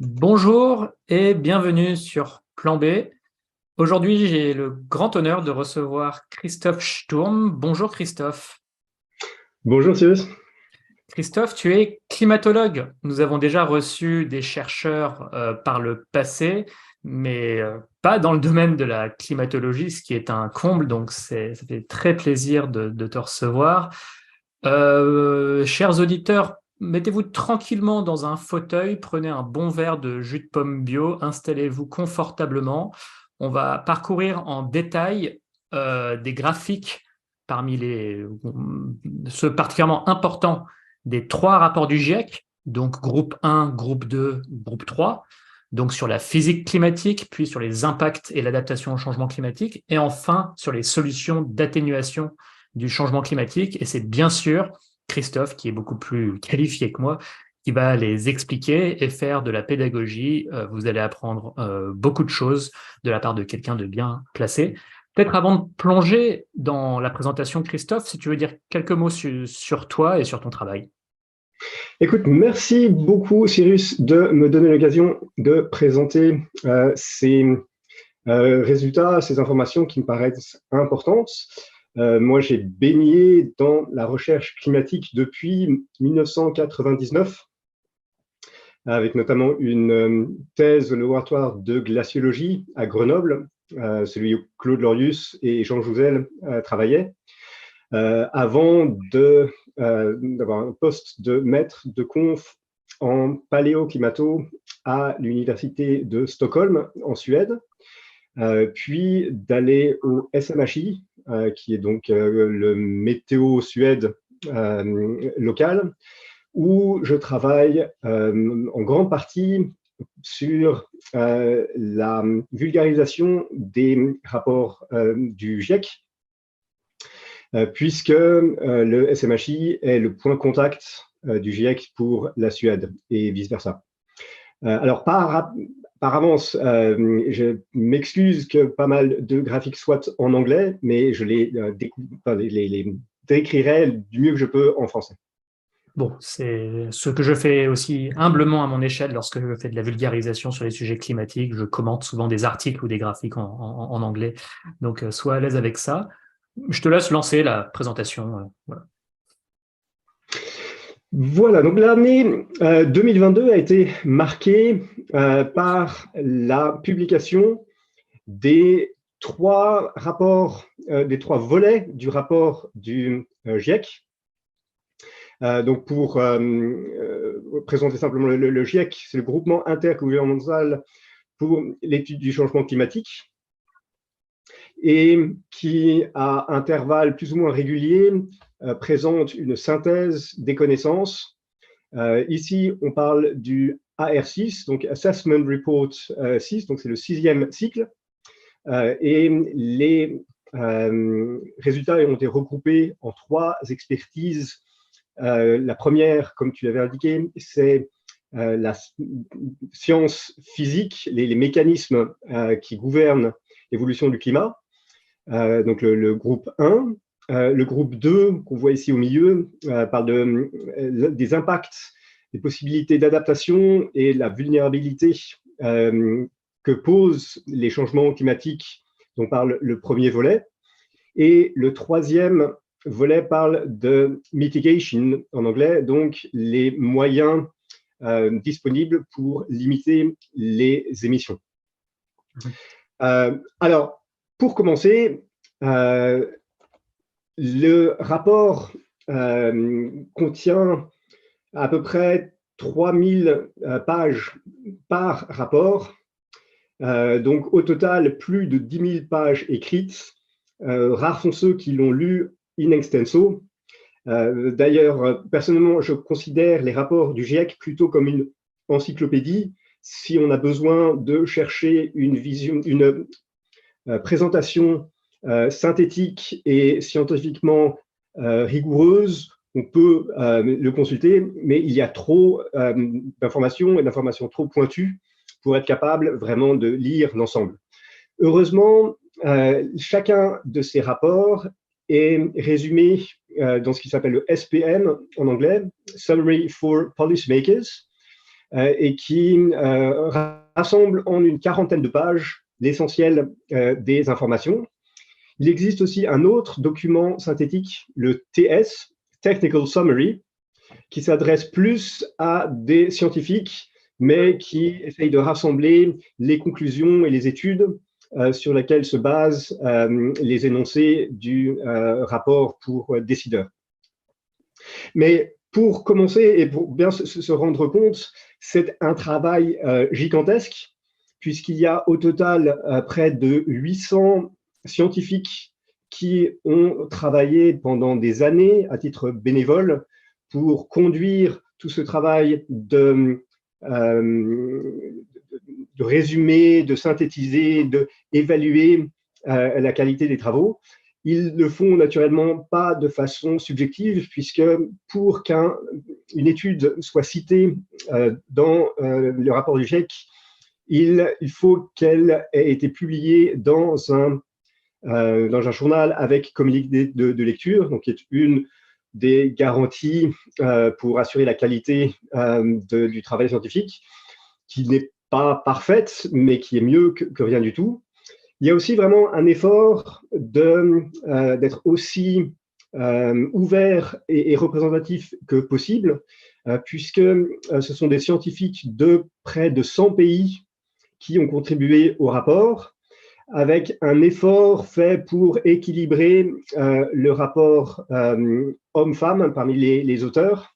Bonjour et bienvenue sur Plan B. Aujourd'hui, j'ai le grand honneur de recevoir Christophe Sturm. Bonjour Christophe. Bonjour Cyrus. Christophe, tu es climatologue. Nous avons déjà reçu des chercheurs par le passé, mais pas dans le domaine de la climatologie, ce qui est un comble, donc ça fait très plaisir de te recevoir. Chers auditeurs, mettez-vous tranquillement dans un fauteuil, prenez un bon verre de jus de pomme bio, installez-vous confortablement. On va parcourir en détail des graphiques parmi ceux particulièrement importants des trois rapports du GIEC, donc groupe 1, groupe 2, groupe 3, donc sur la physique climatique, puis sur les impacts et l'adaptation au changement climatique, et enfin sur les solutions d'atténuation du changement climatique. Et c'est bien sûr Christophe, qui est beaucoup plus qualifié que moi, qui va les expliquer et faire de la pédagogie. Vous allez apprendre beaucoup de choses de la part de quelqu'un de bien placé. Peut-être avant de plonger dans la présentation, Christophe, si tu veux dire quelques mots sur toi et sur ton travail. Écoute, merci beaucoup Cyrus de me donner l'occasion de présenter ces résultats, ces informations qui me paraissent importantes. Moi, j'ai baigné dans la recherche climatique depuis 1999, avec notamment une thèse au laboratoire de glaciologie à Grenoble, celui où Claude Lorius et Jean Jouzel travaillaient. Avant d'avoir un poste de maître de conf en paléoclimato à l'université de Stockholm en Suède, puis d'aller au SMHI, qui est donc le météo Suède local, où je travaille en grande partie sur la vulgarisation des rapports du GIEC, puisque le SMHI est le point contact du GIEC pour la Suède et vice-versa. Alors, par avance, je m'excuse que pas mal de graphiques soient en anglais, mais je les décrirai du mieux que je peux en français. Bon, c'est ce que je fais aussi humblement à mon échelle lorsque je fais de la vulgarisation sur les sujets climatiques. Je commente souvent des articles ou des graphiques en anglais. Donc, sois à l'aise avec ça. Je te laisse lancer la présentation. Voilà. Voilà, donc l'année 2022 a été marquée par la publication des trois rapports, des trois volets du rapport du GIEC. Donc pour présenter simplement le GIEC, c'est le groupement intergouvernemental pour l'étude du changement climatique, et qui, à intervalles plus ou moins réguliers, présente une synthèse des connaissances. Ici, on parle du AR6, donc Assessment Report 6, donc c'est le 6e cycle, et les résultats ont été regroupés en trois expertises. La première, comme tu l'avais indiqué, c'est la science physique, les mécanismes qui gouvernent l'évolution du climat. Donc le groupe 1. Le groupe 2, qu'on voit ici au milieu, parle des impacts, des possibilités d'adaptation et la vulnérabilité que posent les changements climatiques, dont parle le premier volet. Et le troisième volet parle de mitigation en anglais, donc les moyens disponibles pour limiter les émissions. Alors, pour commencer, le rapport contient à peu près 3000 pages par rapport. Donc, au total, plus de 10 000 pages écrites. Rares sont ceux qui l'ont lu in extenso. D'ailleurs, personnellement, je considère les rapports du GIEC plutôt comme une encyclopédie. Si on a besoin de chercher une présentation synthétique et scientifiquement rigoureuse, on peut le consulter, mais il y a trop d'informations et d'informations trop pointues pour être capable vraiment de lire l'ensemble. Heureusement, chacun de ces rapports est résumé dans ce qui s'appelle le SPM en anglais, Summary for Policymakers, et qui rassemble en une quarantaine de pages l'essentiel des informations. Il existe aussi un autre document synthétique, le TS, Technical Summary, qui s'adresse plus à des scientifiques, mais qui essaye de rassembler les conclusions et les études sur lesquelles se basent les énoncés du rapport pour décideurs. Mais pour commencer et pour bien se rendre compte, c'est un travail gigantesque, puisqu'il y a au total près de 800 scientifiques qui ont travaillé pendant des années à titre bénévole pour conduire tout ce travail de résumer, de synthétiser, d'évaluer la qualité des travaux. Ils le font naturellement pas de façon subjective, puisque pour qu'une étude soit citée dans le rapport du GIEC, il faut qu'elle ait été publiée dans un journal avec communiqué de lecture, donc qui est une des garanties pour assurer la qualité du travail scientifique, qui n'est pas parfaite, mais qui est mieux que rien du tout. Il y a aussi vraiment un effort d'être aussi ouvert et représentatif que possible, puisque ce sont des scientifiques de près de 100 pays qui ont contribué au rapport, avec un effort fait pour équilibrer le rapport homme-femme parmi les auteurs.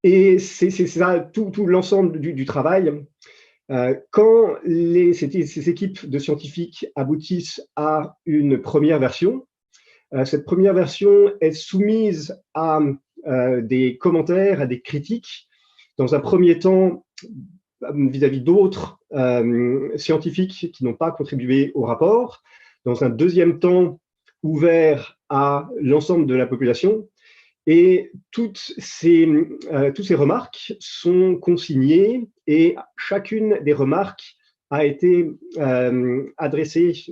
Et c'est ça, tout l'ensemble du travail. Quand ces équipes de scientifiques aboutissent à une première version, cette première version est soumise à des commentaires, à des critiques, dans un premier temps vis-à-vis d'autres scientifiques qui n'ont pas contribué au rapport, dans un deuxième temps ouvert à l'ensemble de la population, et toutes ces remarques sont consignées et chacune des remarques a été adressée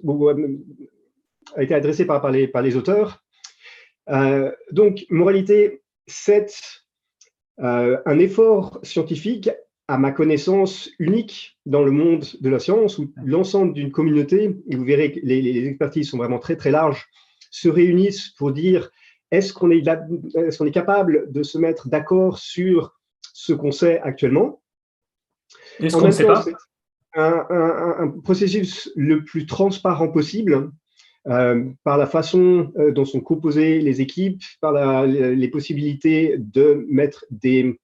par les auteurs. Donc, moralité, c'est un effort scientifique, à ma connaissance, unique dans le monde de la science, où l'ensemble d'une communauté, et vous verrez que les expertises sont vraiment très très larges, se réunissent pour dire est-ce qu'on est capable de se mettre d'accord sur ce qu'on sait actuellement. Est-ce qu'on ne sait pas ? C'est un processus le plus transparent possible, par la façon dont sont composées les équipes, par les possibilités de mettre des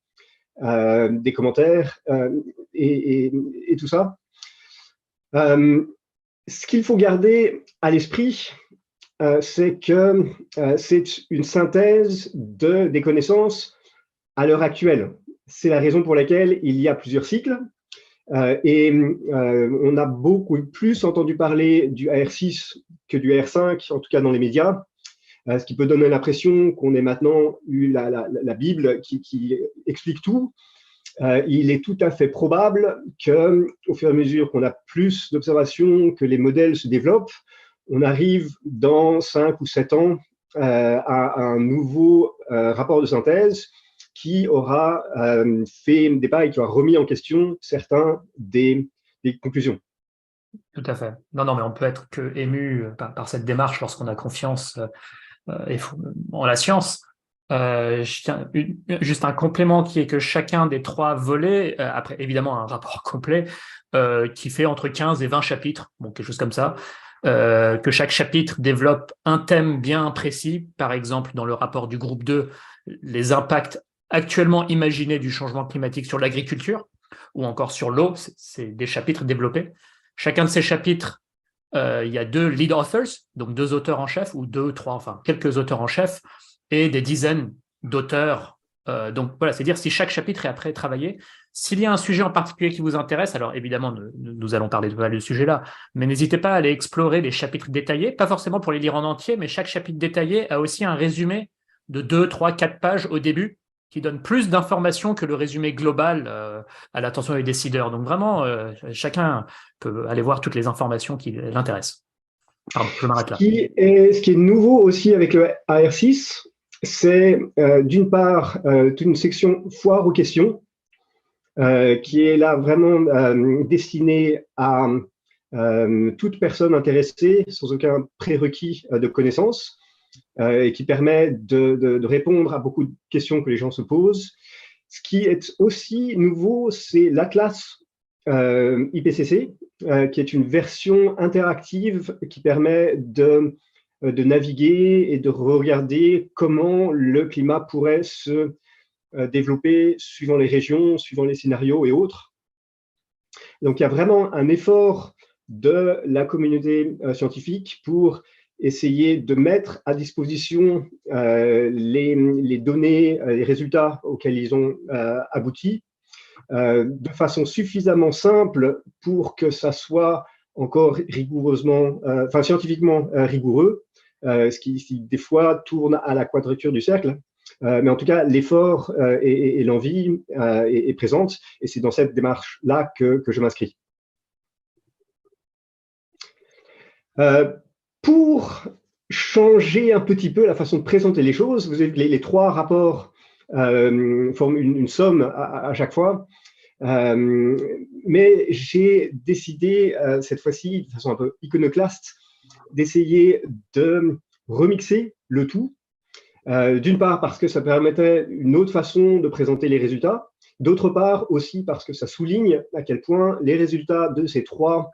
commentaires et tout ça. Ce qu'il faut garder à l'esprit, c'est que c'est une synthèse des connaissances à l'heure actuelle. C'est la raison pour laquelle il y a plusieurs cycles. On a beaucoup plus entendu parler du AR6 que du AR5, en tout cas dans les médias, ce qui peut donner l'impression qu'on ait maintenant eu la Bible qui explique tout. Il est tout à fait probable qu'au fur et à mesure qu'on a plus d'observations, que les modèles se développent, on arrive dans 5 ou 7 ans à un nouveau rapport de synthèse qui aura fait débat et qui aura remis en question certains des conclusions. Tout à fait. Non, mais on peut être que ému par cette démarche lorsqu'on a confiance en la science. Juste un complément qui est que chacun des 3 volets, après évidemment un rapport complet, qui fait entre 15 et 20 chapitres, bon, quelque chose comme ça, que chaque chapitre développe un thème bien précis. Par exemple, dans le rapport du groupe 2, les impacts actuellement imaginés du changement climatique sur l'agriculture ou encore sur l'eau, c'est des chapitres développés. Chacun de ces chapitres, il y a 2 lead authors, donc 2 auteurs en chef, ou 2, 3, enfin quelques auteurs en chef, et des dizaines d'auteurs. Donc voilà, c'est-à-dire si chaque chapitre est après travaillé, s'il y a un sujet en particulier qui vous intéresse, alors évidemment, nous allons parler de ce sujet-là, mais n'hésitez pas à aller explorer les chapitres détaillés, pas forcément pour les lire en entier, mais chaque chapitre détaillé a aussi un résumé de 2, 3, 4 pages au début, qui donne plus d'informations que le résumé global à l'attention des décideurs. Donc vraiment, chacun peut aller voir toutes les informations qui l'intéressent. Pardon, je m'arrête là. Ce qui est nouveau aussi avec le AR6, c'est d'une part une section foire aux questions, qui est là vraiment destinée à toute personne intéressée, sans aucun prérequis de connaissances, et qui permet de répondre à beaucoup de questions que les gens se posent. Ce qui est aussi nouveau, c'est l'Atlas IPCC, qui est une version interactive qui permet de naviguer et de regarder comment le climat pourrait se développer suivant les régions, suivant les scénarios et autres. Donc, il y a vraiment un effort de la communauté scientifique pour essayer de mettre à disposition les données, les résultats auxquels ils ont abouti, de façon suffisamment simple pour que ça soit encore rigoureusement, scientifiquement rigoureux, ce qui des fois tourne à la quadrature du cercle. Mais en tout cas, l'effort et l'envie est présente, et c'est dans cette démarche-là que je m'inscris. Pour changer un petit peu la façon de présenter les choses, vous avez les trois rapports forment une somme à chaque fois. Mais j'ai décidé cette fois-ci, de façon un peu iconoclaste, d'essayer de remixer le tout. D'une part parce que ça permettait une autre façon de présenter les résultats, d'autre part aussi parce que ça souligne à quel point les résultats de ces trois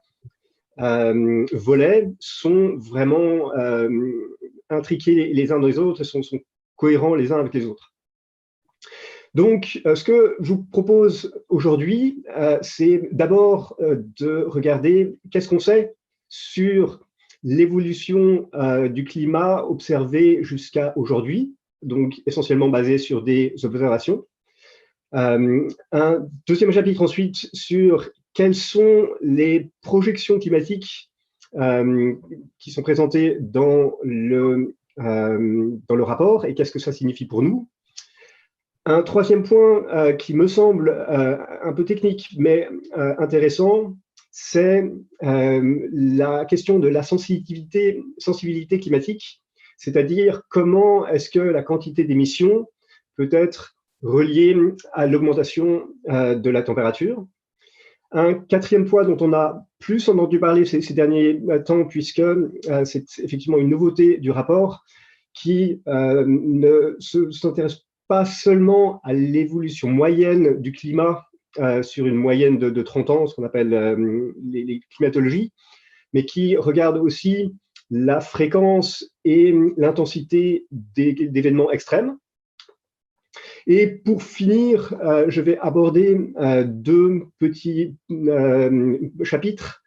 volets sont vraiment intriqués les uns dans les autres, sont cohérents les uns avec les autres. Donc, ce que je vous propose aujourd'hui, c'est d'abord de regarder qu'est-ce qu'on sait sur l'évolution du climat observé jusqu'à aujourd'hui, donc essentiellement basé sur des observations. Un deuxième chapitre ensuite sur quelles sont les projections climatiques qui sont présentées dans le rapport et qu'est-ce que ça signifie pour nous. Un troisième point qui me semble un peu technique mais intéressant, c'est la question de la sensibilité climatique, c'est-à-dire comment est-ce que la quantité d'émissions peut être reliée à l'augmentation de la température. Un quatrième point dont on a plus entendu parler ces derniers temps, puisque c'est effectivement une nouveauté du rapport qui ne s'intéresse pas seulement à l'évolution moyenne du climat sur une moyenne de 30 ans, ce qu'on appelle les climatologies, mais qui regarde aussi la fréquence et l'intensité d'événements extrêmes. Et pour finir, je vais aborder deux petits chapitres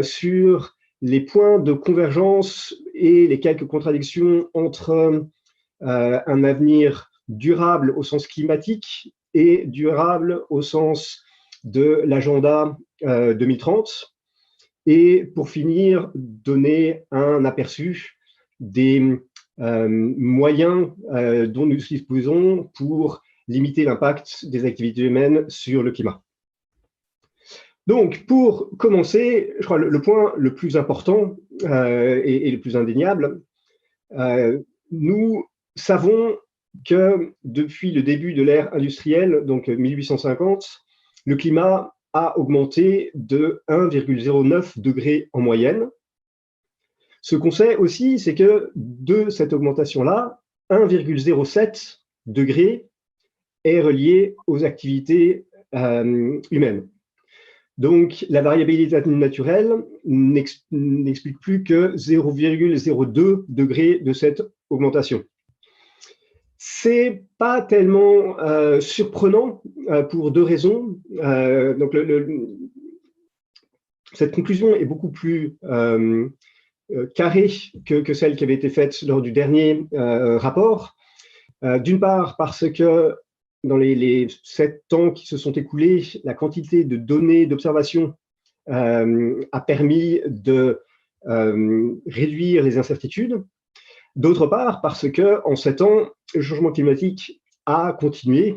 sur les points de convergence et les quelques contradictions entre un avenir durable au sens climatique et durable au sens de l'agenda 2030. Et pour finir, donner un aperçu des moyens dont nous disposons pour limiter l'impact des activités humaines sur le climat. Donc, pour commencer, je crois le point le plus important et le plus indéniable, nous savons que depuis le début de l'ère industrielle, donc 1850, le climat a augmenté de 1,09 degrés en moyenne. Ce qu'on sait aussi, c'est que de cette augmentation-là, 1,07 degré est relié aux activités humaines. Donc, la variabilité naturelle n'explique plus que 0,02 degré de cette augmentation. C'est pas tellement surprenant pour deux raisons. Donc, cette conclusion est beaucoup plus carrée que celle qui avait été faite lors du dernier rapport. D'une part, parce que dans les 7 ans qui se sont écoulés, la quantité de données d'observation a permis de réduire les incertitudes. D'autre part, parce qu'en 7 ans, le changement climatique a continué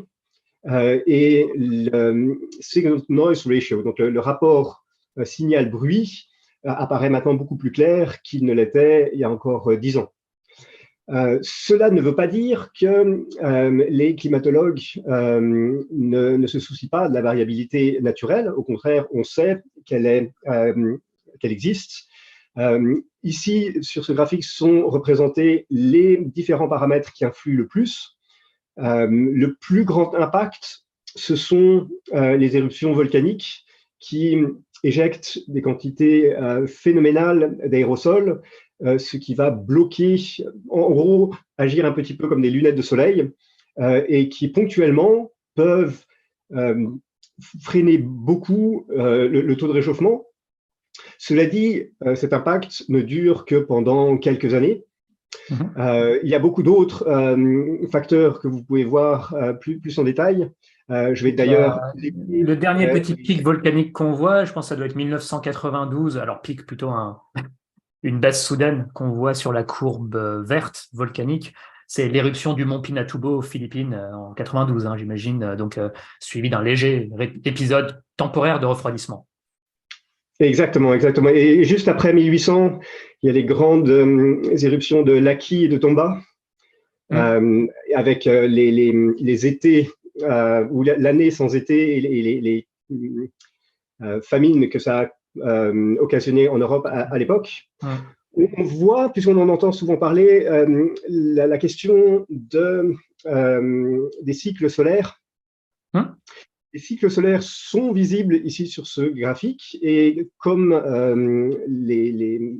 et le signal-noise ratio, donc le rapport signal-bruit, apparaît maintenant beaucoup plus clair qu'il ne l'était il y a encore 10 ans. Cela ne veut pas dire que les climatologues ne se soucient pas de la variabilité naturelle. Au contraire, on sait qu'elle existe. Ici, sur ce graphique, sont représentés les différents paramètres qui influent le plus. Le plus grand impact, ce sont les éruptions volcaniques qui éjectent des quantités phénoménales d'aérosols, ce qui va bloquer, en gros, agir un petit peu comme des lunettes de soleil, et qui ponctuellement peuvent freiner beaucoup le taux de réchauffement. Cela dit, cet impact ne dure que pendant quelques années. Il y a beaucoup d'autres facteurs que vous pouvez voir plus en détail. Je vais d'ailleurs… Le dernier petit pic volcanique qu'on voit, je pense que ça doit être 1992. Alors, pic plutôt une baisse soudaine qu'on voit sur la courbe verte volcanique. C'est l'éruption du mont Pinatubo aux Philippines en 92, hein, j'imagine, donc suivi d'un léger épisode temporaire de refroidissement. Exactement, exactement. Et juste après 1800, il y a les grandes éruptions de Laki et de Tomba, avec les étés, ou l'année sans été et les famines que ça a occasionné en Europe à l'époque. On voit, puisqu'on en entend souvent parler, la question des cycles solaires. Les cycles solaires sont visibles ici sur ce graphique, et comme il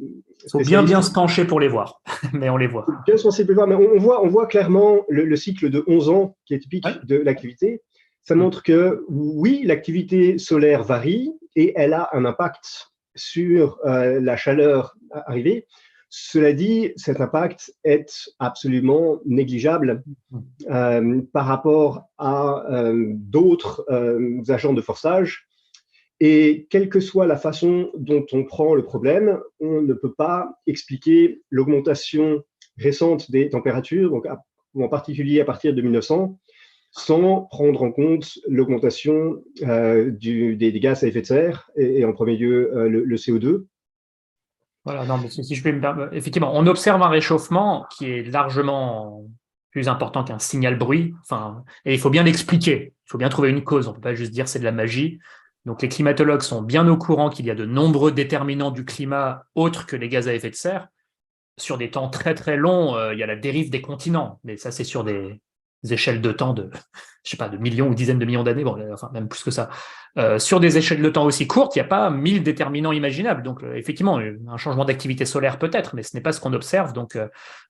faut bien se pencher pour les voir, mais on les voit. Bien sensible voir, mais on voit clairement le cycle de 11 ans qui est typique de l'activité. Ça montre que oui, l'activité solaire varie et elle a un impact sur la chaleur arrivée. Cela dit, cet impact est absolument négligeable par rapport à d'autres agents de forçage. Et quelle que soit la façon dont on prend le problème, on ne peut pas expliquer l'augmentation récente des températures, donc en particulier à partir de 1900, sans prendre en compte l'augmentation des gaz à effet de serre et en premier lieu le CO2. Voilà, non, mais si je peux me permettre, effectivement, on observe un réchauffement qui est largement plus important qu'un signal bruit. Enfin, et il faut bien l'expliquer. Il faut bien trouver une cause. On ne peut pas juste dire c'est de la magie. Donc, les climatologues sont bien au courant qu'il y a de nombreux déterminants du climat autres que les gaz à effet de serre. Sur des temps très très longs, il y a la dérive des continents, mais ça c'est sur des échelles de temps de, je sais pas, de millions ou dizaines de millions d'années, bon, enfin même plus que ça. Sur des échelles de temps aussi courtes, il n'y a pas 1000 déterminants imaginables. Donc effectivement, un changement d'activité solaire peut-être, mais ce n'est pas ce qu'on observe. Donc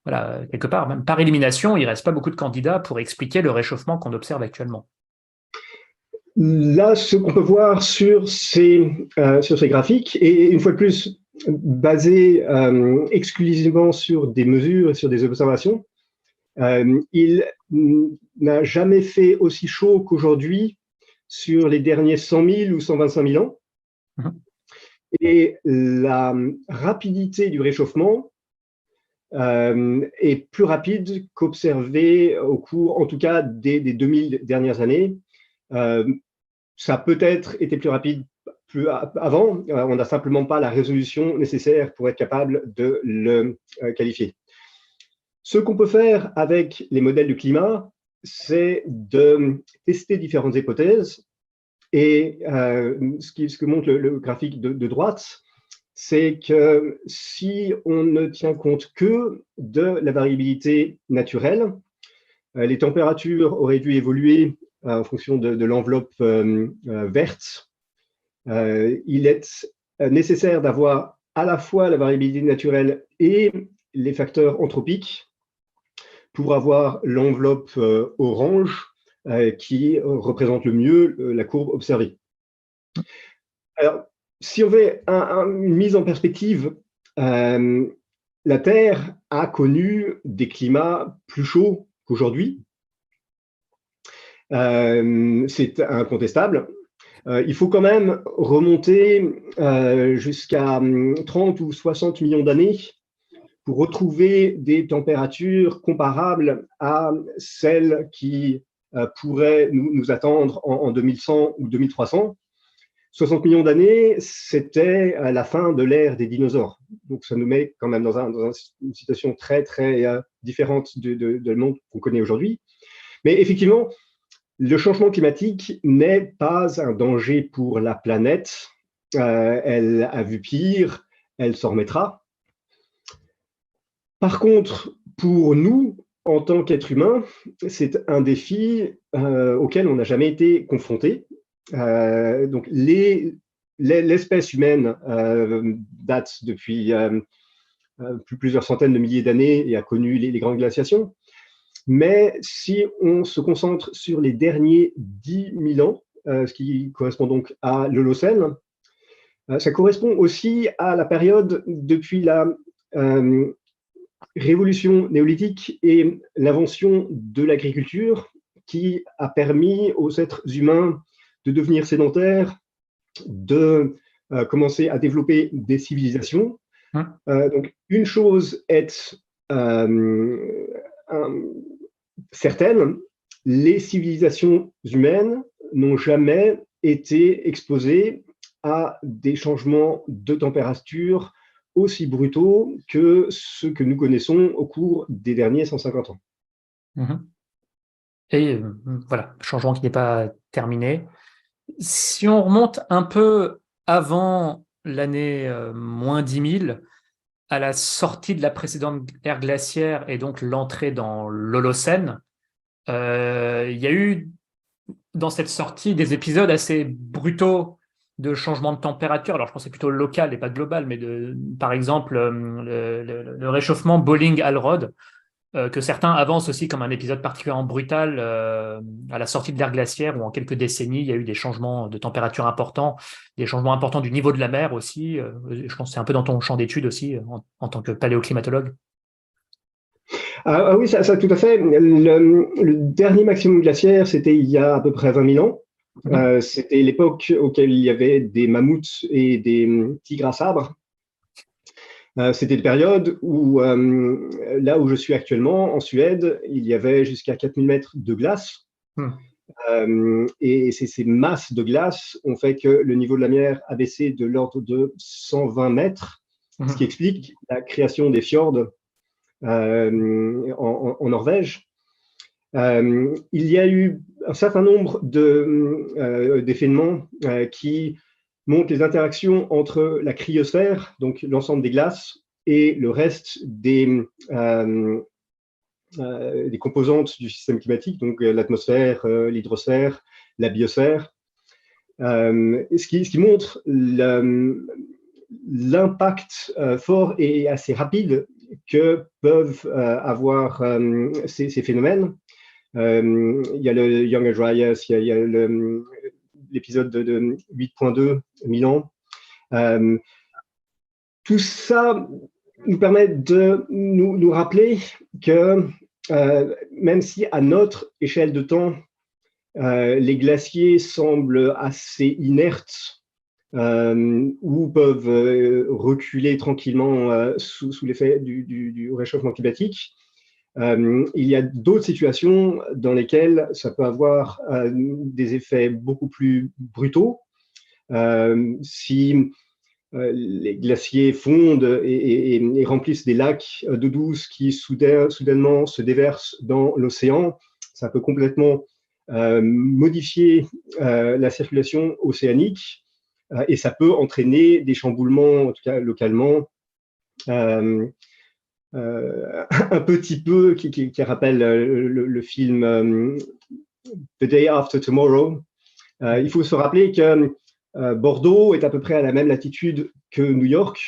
voilà, quelque part, même par élimination, il ne reste pas beaucoup de candidats pour expliquer le réchauffement qu'on observe actuellement. Là, ce qu'on peut voir sur ces graphiques, et une fois de plus, basé exclusivement sur des mesures et sur des observations, il n'a jamais fait aussi chaud qu'aujourd'hui sur les derniers 100 000 ou 125 000 ans. Et la rapidité du réchauffement est plus rapide qu'observé au cours, en tout cas, des 2000 dernières années. Ça a peut-être été plus rapide avant, on n'a simplement pas la résolution nécessaire pour être capable de le qualifier. Ce qu'on peut faire avec les modèles du climat, c'est de tester différentes hypothèses. Et ce que montre le graphique de droite, c'est que si on ne tient compte que de la variabilité naturelle, les températures auraient dû évoluer en fonction de l'enveloppe verte. Il est nécessaire d'avoir à la fois la variabilité naturelle et les facteurs anthropiques pour avoir l'enveloppe orange qui représente le mieux la courbe observée. Alors, si on fait une mise en perspective, la Terre a connu des climats plus chauds qu'aujourd'hui. C'est incontestable. Il faut quand même remonter jusqu'à 30 ou 60 millions d'années pour retrouver des températures comparables à celles qui pourraient nous attendre en 2100 ou 2300. 60 millions d'années, c'était à la fin de l'ère des dinosaures. Donc, ça nous met quand même dans une situation très, très différente de monde qu'on connaît aujourd'hui. Mais effectivement, le changement climatique n'est pas un danger pour la planète. Elle a vu pire, elle s'en remettra. Par contre, pour nous, en tant qu'êtres humains, c'est un défi auquel on n'a jamais été confronté. Donc, l'espèce humaine date depuis plusieurs centaines de milliers d'années et a connu les grandes glaciations. Mais si on se concentre sur les derniers 10 000 ans, ce qui correspond donc à l'Holocène, ça correspond aussi à la période depuis la révolution néolithique et l'invention de l'agriculture qui a permis aux êtres humains de devenir sédentaires, de commencer à développer des civilisations. Donc, une chose est certaine, les civilisations humaines n'ont jamais été exposées à des changements de température aussi brutaux que ceux que nous connaissons au cours des derniers 150 ans. Et voilà, changement qui n'est pas terminé. Si on remonte un peu avant l'année moins 10 000, à la sortie de la précédente ère glaciaire et donc l'entrée dans l'Holocène, il y a eu dans cette sortie des épisodes assez brutaux de changement de température. Alors je pense que c'est plutôt local et pas global, mais par exemple le réchauffement Bolling-Alrod, que certains avancent aussi comme un épisode particulièrement brutal à la sortie de l'ère glaciaire, où en quelques décennies, il y a eu des changements de température importants, des changements importants du niveau de la mer aussi. Je pense que c'est un peu dans ton champ d'études aussi, en tant que paléoclimatologue. Oui, ça tout à fait. Le dernier maximum glaciaire, c'était il y a à peu près 20 000 ans. C'était l'époque auquel il y avait des mammouths et des tigres à sabre. C'était une période où, là où je suis actuellement, en Suède, il y avait jusqu'à 4000 mètres de glace. Et ces masses de glace ont fait que le niveau de la mer a baissé de l'ordre de 120 mètres, ce qui explique la création des fjords en Norvège. Il y a eu un certain nombre d'événements qui montrent les interactions entre la cryosphère, donc l'ensemble des glaces, et le reste des composantes du système climatique, donc l'atmosphère, l'hydrosphère, la biosphère, ce qui montre l'impact fort et assez rapide que peuvent avoir ces phénomènes. Il y a le Younger Dryas, il y a l'épisode de 8.2 Milan. Tout ça nous permet de nous rappeler que même si à notre échelle de temps, les glaciers semblent assez inertes ou peuvent reculer tranquillement sous l'effet du réchauffement climatique, il y a d'autres situations dans lesquelles ça peut avoir des effets beaucoup plus brutaux. Si les glaciers fondent et remplissent des lacs d'eau douce qui soudainement se déversent dans l'océan, ça peut complètement modifier la circulation océanique et ça peut entraîner des chamboulements, en tout cas localement, un petit peu qui rappelle le film The Day After Tomorrow. Il faut se rappeler que Bordeaux est à peu près à la même latitude que New York.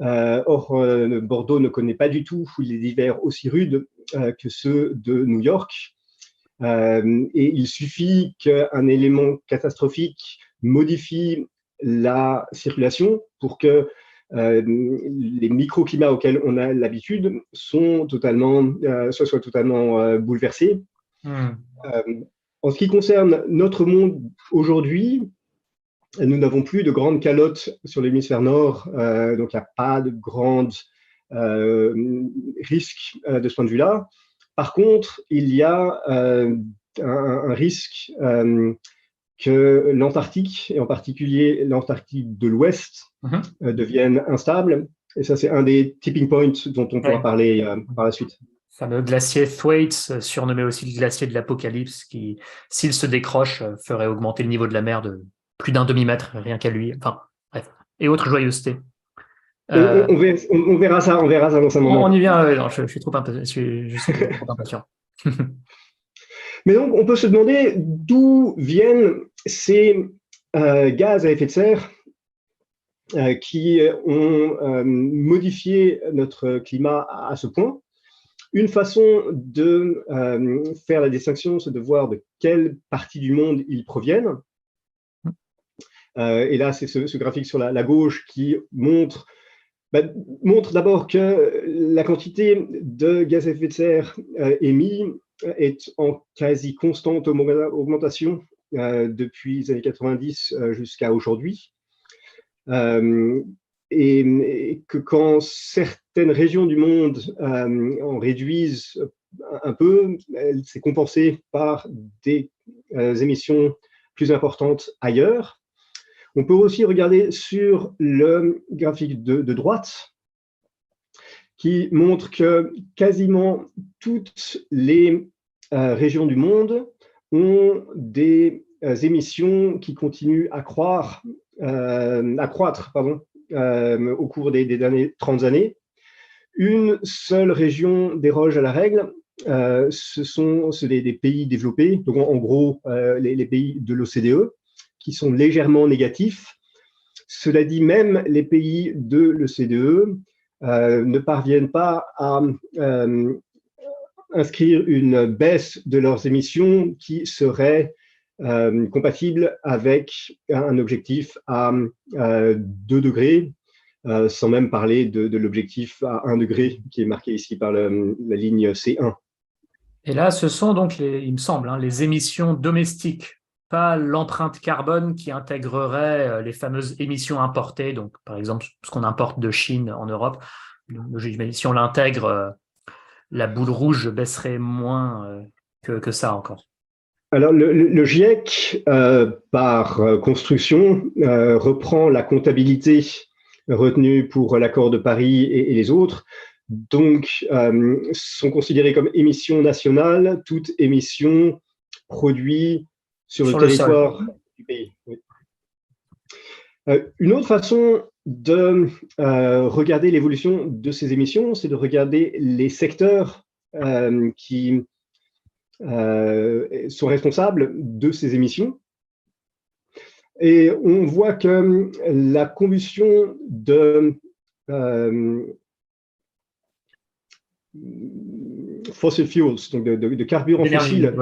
Or, Bordeaux ne connaît pas du tout les hivers aussi rudes que ceux de New York. Et il suffit qu'un élément catastrophique modifie la circulation pour que les microclimats auxquels on a l'habitude soient totalement bouleversés. En ce qui concerne notre monde aujourd'hui, nous n'avons plus de grandes calottes sur l'hémisphère nord, donc il n'y a pas de grands risques de ce point de vue-là. Par contre, il y a un risque que l'Antarctique, et en particulier l'Antarctique de l'Ouest, devienne instable. Et ça, c'est un des tipping points dont on pourra parler par la suite. Le fameux glacier Thwaites, surnommé aussi le glacier de l'Apocalypse, qui, s'il se décroche, ferait augmenter le niveau de la mer de plus d'1 demi-mètre, rien qu'à lui. Enfin, bref. Et autre joyeuseté. On verra ça dans un moment. On y vient, non, je suis trop impatient. Mais donc, on peut se demander d'où viennent ces gaz à effet de serre qui ont modifié notre climat à ce point. Une façon de faire la distinction, c'est de voir de quelle partie du monde ils proviennent. Et là, c'est ce graphique sur la gauche qui montre d'abord que la quantité de gaz à effet de serre émis est en quasi constante augmentation depuis les années 90 jusqu'à aujourd'hui. Et que quand certaines régions du monde en réduisent un peu, c'est compensé par des émissions plus importantes ailleurs. On peut aussi regarder sur le graphique de droite qui montre que quasiment toutes les régions du monde ont des émissions qui continuent à croître au cours des dernières 30 années. Une seule région déroge à la règle, ce sont des pays développés, donc en gros les pays de l'OCDE, qui sont légèrement négatifs. Cela dit, même les pays de l'OCDE ne parviennent pas à inscrire une baisse de leurs émissions qui serait compatible avec un objectif à 2 degrés, sans même parler de l'objectif à 1 degré qui est marqué ici par la ligne C1. Et là, ce sont donc, il me semble, les émissions domestiques, pas l'empreinte carbone qui intégrerait les fameuses émissions importées, donc par exemple ce qu'on importe de Chine en Europe. Si on l'intègre, la boule rouge baisserait moins que ça encore. Alors, le GIEC, par construction, reprend la comptabilité retenue pour l'accord de Paris et les autres. Donc, sont considérées comme émissions nationales toute émission produite sur le territoire du pays. Oui. Une autre façon de regarder l'évolution de ces émissions, c'est de regarder les secteurs qui sont responsables de ces émissions. Et on voit que la combustion de fossil fuels, donc de carburants fossiles,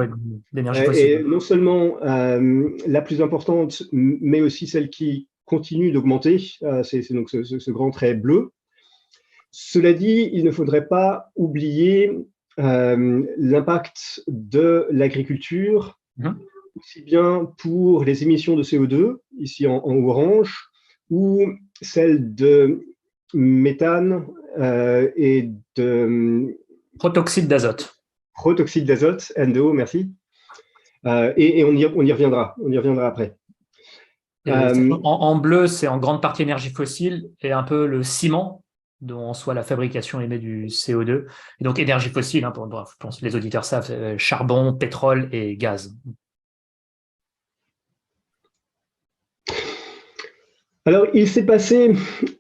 est non seulement la plus importante, mais aussi celle qui continue d'augmenter. C'est donc ce grand trait bleu. Cela dit, il ne faudrait pas oublier l'impact de l'agriculture, aussi bien pour les émissions de CO2, ici en orange, ou celles de méthane et de protoxyde d'azote. Protoxyde d'azote, NO, merci. Et on y reviendra. On y reviendra après. En bleu, c'est en grande partie énergie fossile et un peu le ciment, dont en soi la fabrication émet du CO2. Et donc énergie fossile, je pense que les auditeurs savent, charbon, pétrole et gaz. Alors, il s'est passé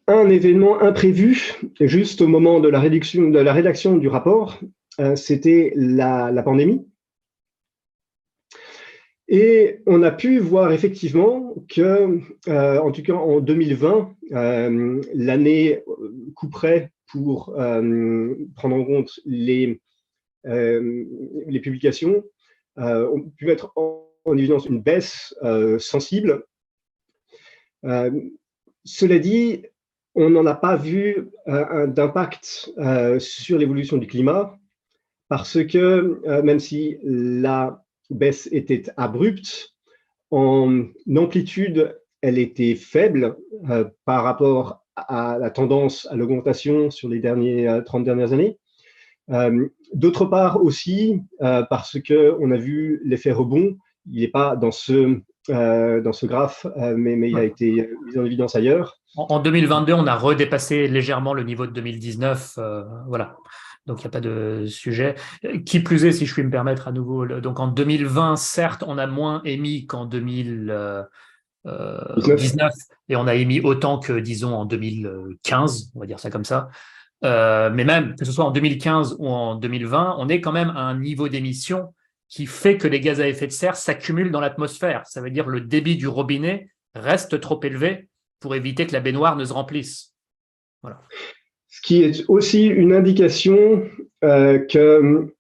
un événement imprévu juste au moment de la rédaction du rapport. C'était la pandémie. Et on a pu voir effectivement que, en tout cas en 2020, l'année couperait pour prendre en compte les publications. On peut mettre en évidence une baisse sensible. Cela dit, on n'en a pas vu d'impact sur l'évolution du climat parce que même si la baisse était abrupte, en amplitude, elle était faible par rapport à la tendance à l'augmentation sur les 30 dernières années. D'autre part aussi, parce qu'on a vu l'effet rebond, il n'est pas dans ce dans ce graphe, mais il a été mis en évidence ailleurs. En 2022, on a redépassé légèrement le niveau de 2019. Voilà. Donc, il n'y a pas de sujet. Qui plus est, si je puis me permettre à nouveau, donc en 2020, certes, on a moins émis qu'en 2019 et on a émis autant que, disons, en 2015, on va dire ça comme ça. Mais même que ce soit en 2015 ou en 2020, on est quand même à un niveau d'émission qui fait que les gaz à effet de serre s'accumulent dans l'atmosphère. Ça veut dire que le débit du robinet reste trop élevé pour éviter que la baignoire ne se remplisse. Voilà. Ce qui est aussi une indication que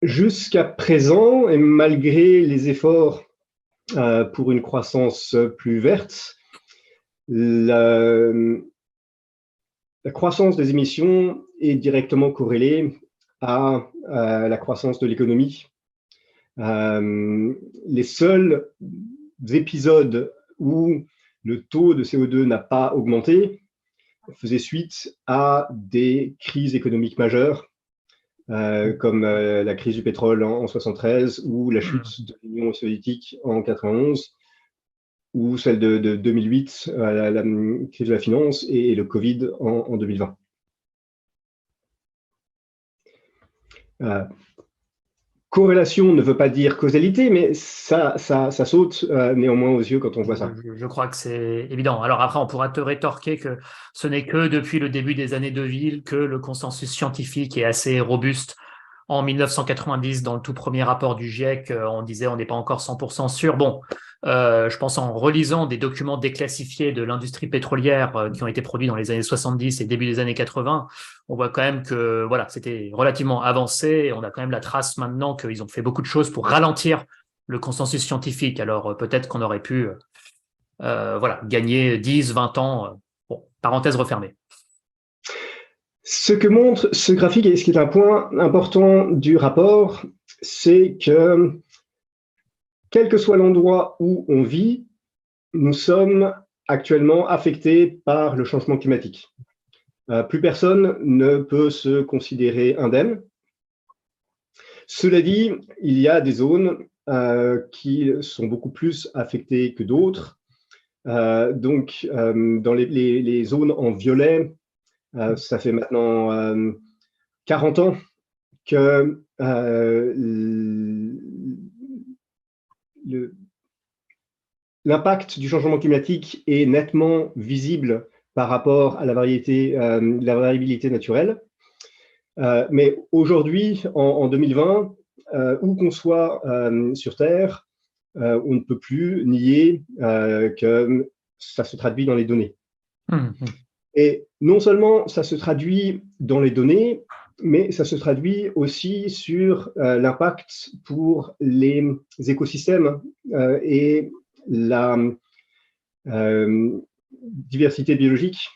jusqu'à présent, et malgré les efforts pour une croissance plus verte, la croissance des émissions est directement corrélée à la croissance de l'économie. Les seuls épisodes où le taux de CO2 n'a pas augmenté faisait suite à des crises économiques majeures, comme la crise du pétrole en 1973 ou la chute de l'Union soviétique en 1991 ou celle de 2008, la crise de la finance et le Covid en 2020. Corrélation ne veut pas dire causalité, mais ça saute néanmoins aux yeux quand on voit ça. Je crois que c'est évident. Alors après, on pourra te rétorquer que ce n'est que depuis le début des années 2000 que le consensus scientifique est assez robuste. En 1990, dans le tout premier rapport du GIEC, on disait on n'est pas encore 100% sûr. Bon, je pense en relisant des documents déclassifiés de l'industrie pétrolière qui ont été produits dans les années 70 et début des années 80, on voit quand même que voilà, c'était relativement avancé et on a quand même la trace maintenant qu'ils ont fait beaucoup de choses pour ralentir le consensus scientifique. Alors peut-être qu'on aurait pu voilà, gagner 10, 20 ans. Bon, parenthèse refermée. Ce que montre ce graphique, et ce qui est un point important du rapport, c'est que quel que soit l'endroit où on vit, nous sommes actuellement affectés par le changement climatique. Plus personne ne peut se considérer indemne. Cela dit, il y a des zones qui sont beaucoup plus affectées que d'autres. Donc, dans les zones en violet, ça fait maintenant 40 ans que l'impact du changement climatique est nettement visible par rapport à la variabilité naturelle. Mais aujourd'hui, en 2020, où qu'on soit sur Terre, on ne peut plus nier que ça se traduit dans les données. Et non seulement ça se traduit dans les données, mais ça se traduit aussi sur l'impact pour les écosystèmes et la diversité biologique.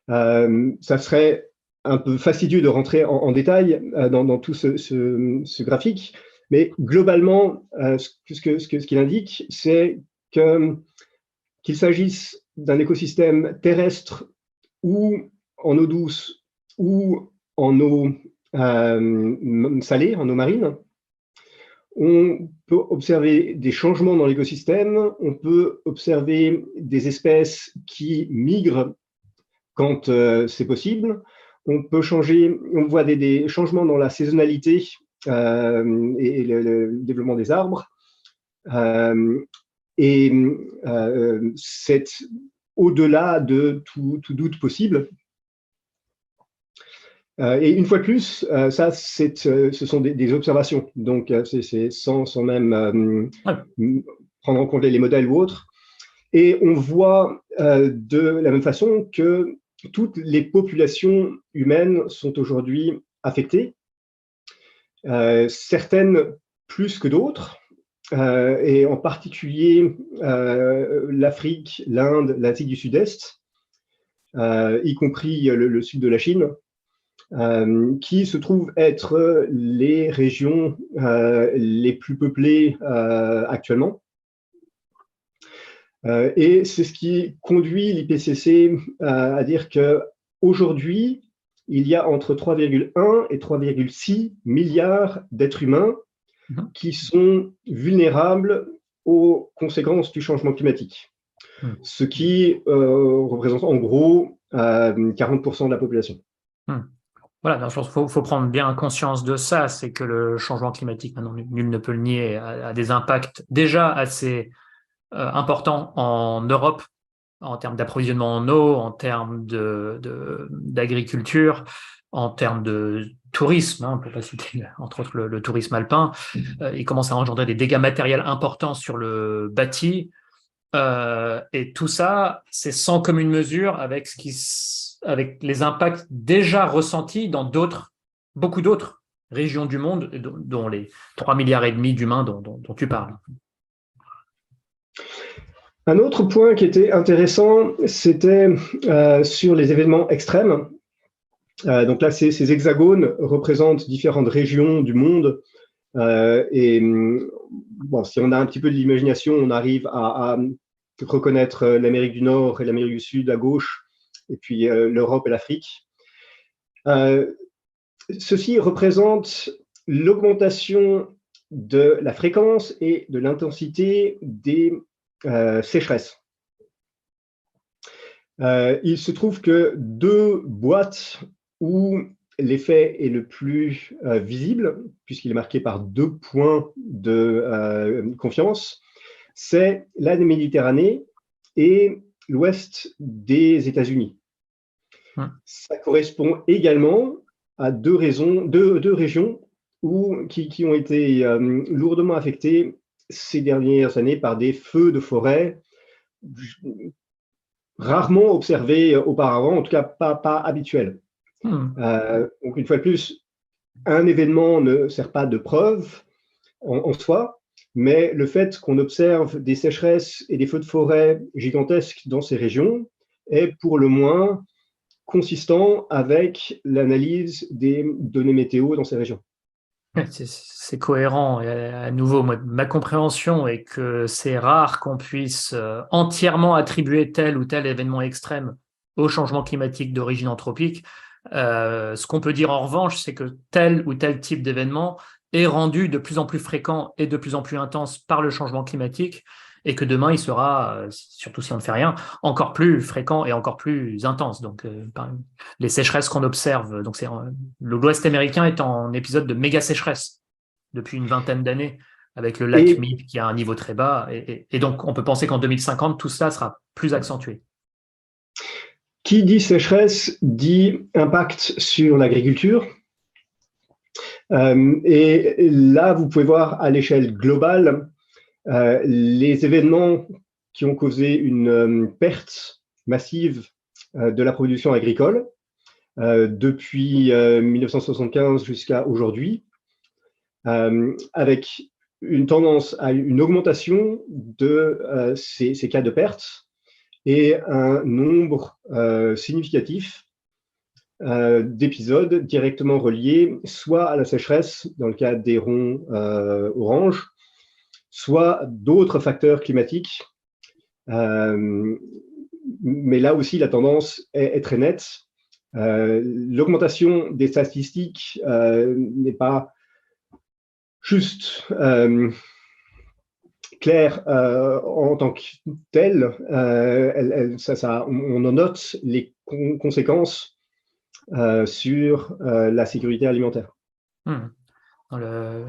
Ça serait un peu fastidieux de rentrer en détail dans tout ce graphique, mais globalement, ce qu'il indique, c'est qu'il s'agisse d'un écosystème terrestre ou en eau douce ou en eau salée, en eau marine, on peut observer des changements dans l'écosystème, on peut observer des espèces qui migrent quand c'est possible, on voit des changements dans la saisonnalité et le développement des arbres. Et c'est au-delà de tout doute possible. Et une fois de plus, ça, ce sont des observations, donc c'est sans même prendre en compte les modèles ou autres. Et on voit de la même façon que toutes les populations humaines sont aujourd'hui affectées, certaines plus que d'autres. Et en particulier l'Afrique, l'Inde, l'Asie du Sud-Est, y compris le sud de la Chine, qui se trouvent être les régions les plus peuplées actuellement. Et c'est ce qui conduit l'IPCC à dire qu'aujourd'hui, il y a entre 3,1 et 3,6 milliards d'êtres humains qui sont vulnérables aux conséquences du changement climatique, ce qui représente en gros 40% de la population. Voilà, il faut prendre bien conscience de ça, c'est que le changement climatique, maintenant, nul ne peut le nier, a des impacts déjà assez importants en Europe, en termes d'approvisionnement en eau, en termes d'agriculture, en termes de tourisme, on ne peut pas citer entre autres le tourisme alpin. Il commence à engendrer des dégâts matériels importants sur le bâti. Et tout ça, c'est sans commune mesure avec les impacts déjà ressentis dans beaucoup d'autres régions du monde, dont les 3,5 milliards d'humains dont tu parles. Un autre point qui était intéressant, c'était sur les événements extrêmes. Donc là, ces hexagones représentent différentes régions du monde. Et bon, si on a un petit peu de l'imagination, on arrive à reconnaître l'Amérique du Nord et l'Amérique du Sud à gauche, et puis l'Europe et l'Afrique. Ceci représente l'augmentation de la fréquence et de l'intensité des sécheresses. Il se trouve que 2 boîtes où l'effet est le plus visible, puisqu'il est marqué par 2 points de confiance, c'est la Méditerranée et l'ouest des États-Unis. Ça correspond également à 2 régions qui ont été lourdement affectées ces dernières années par des feux de forêt rarement observés auparavant, en tout cas pas habituels. Donc une fois de plus, un événement ne sert pas de preuve en soi, mais le fait qu'on observe des sécheresses et des feux de forêt gigantesques dans ces régions est pour le moins consistant avec l'analyse des données météo dans ces régions. C'est cohérent. Et à nouveau, ma compréhension est que c'est rare qu'on puisse entièrement attribuer tel ou tel événement extrême au changement climatique d'origine anthropique. Ce qu'on peut dire en revanche, c'est que tel ou tel type d'événement est rendu de plus en plus fréquent et de plus en plus intense par le changement climatique, et que demain, il sera, surtout si on ne fait rien, encore plus fréquent et encore plus intense. Donc, les sécheresses qu'on observe, donc l'Ouest américain est en épisode de méga sécheresse depuis une vingtaine d'années, avec le lac Mead qui a un niveau très bas. Et donc, on peut penser qu'en 2050, tout cela sera plus accentué. Qui dit sécheresse dit impact sur l'agriculture. Et là, vous pouvez voir à l'échelle globale les événements qui ont causé une perte massive de la production agricole depuis 1975 jusqu'à aujourd'hui, avec une tendance à une augmentation de ces cas de perte et un nombre significatif d'épisodes directement reliés soit à la sécheresse, dans le cas des ronds orange, soit d'autres facteurs climatiques. Mais là aussi, la tendance est très nette. L'augmentation des statistiques n'est pas juste claire en tant que telle. On en note les conséquences sur la sécurité alimentaire.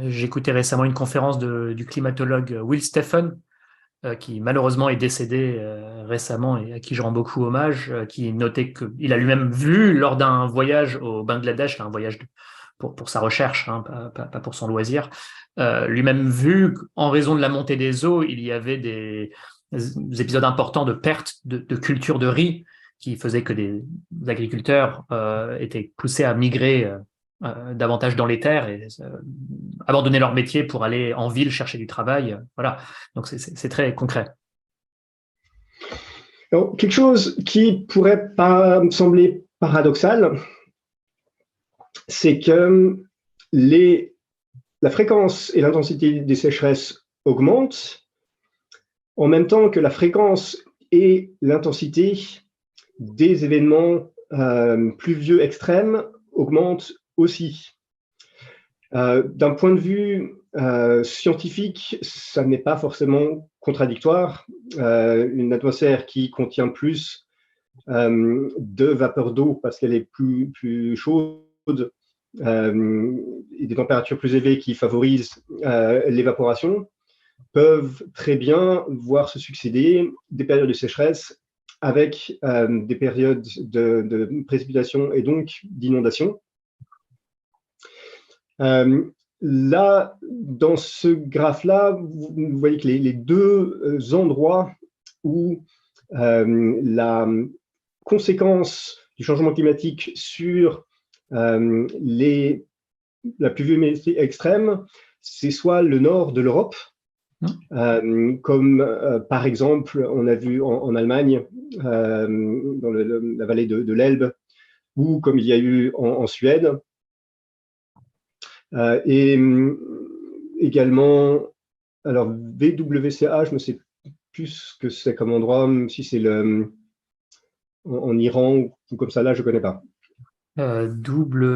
J'écoutais récemment une conférence du climatologue Will Stephen, qui malheureusement est décédé récemment et à qui je rends beaucoup hommage, qui notait qu'il a lui-même vu lors d'un voyage au Bangladesh, un voyage pour sa recherche, hein, pas pour son loisir, lui-même vu qu'en raison de la montée des eaux, il y avait des épisodes importants de perte de culture de riz qui faisaient que des agriculteurs étaient poussés à migrer davantage dans les terres et abandonner leur métier pour aller en ville chercher du travail. Voilà, donc c'est très concret. Alors, quelque chose qui pourrait pas sembler paradoxal, c'est que la fréquence et l'intensité des sécheresses augmentent en même temps que la fréquence et l'intensité des événements pluvieux extrêmes augmentent aussi. D'un point de vue scientifique, ça n'est pas forcément contradictoire. Une atmosphère qui contient plus de vapeur d'eau parce qu'elle est plus chaude et des températures plus élevées qui favorisent l'évaporation, peuvent très bien voir se succéder des périodes de sécheresse avec des périodes de précipitation et donc d'inondation. Là, dans ce graphe-là, vous voyez que les deux endroits où la conséquence du changement climatique sur la pluviométrie extrême, c'est soit le nord de l'Europe, comme par exemple, on a vu en Allemagne, dans la vallée de l'Elbe, ou comme il y a eu en Suède. Et également, alors VWCA, je ne sais plus ce que c'est comme endroit, si c'est en Iran ou comme ça, là, je ne connais pas. WCA,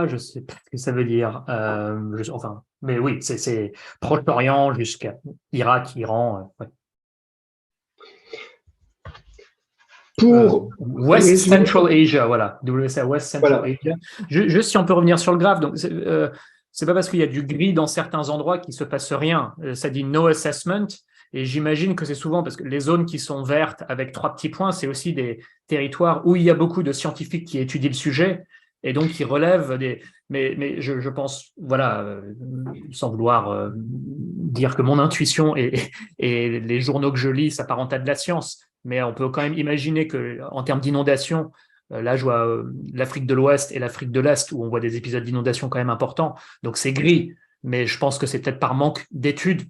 je ne sais pas ce que ça veut dire. Enfin, mais oui, c'est Proche-Orient jusqu'à Irak, Iran. Ouais. Pour West Central Asia, voilà. WCA, West Central voilà. Asia. Juste si on peut revenir sur le graphe, donc c'est pas parce qu'il y a du gris dans certains endroits qu'il se passe rien. Ça dit no assessment. Et j'imagine que c'est souvent parce que les zones qui sont vertes avec 3 petits points, c'est aussi des territoires où il y a beaucoup de scientifiques qui étudient le sujet et donc qui relèvent des. Mais je pense, voilà, sans vouloir dire que mon intuition et les journaux que je lis s'apparentent à de la science, mais on peut quand même imaginer qu'en termes d'inondation, là, je vois l'Afrique de l'Ouest et l'Afrique de l'Est où on voit des épisodes d'inondation quand même importants. Donc c'est gris, mais je pense que c'est peut-être par manque d'études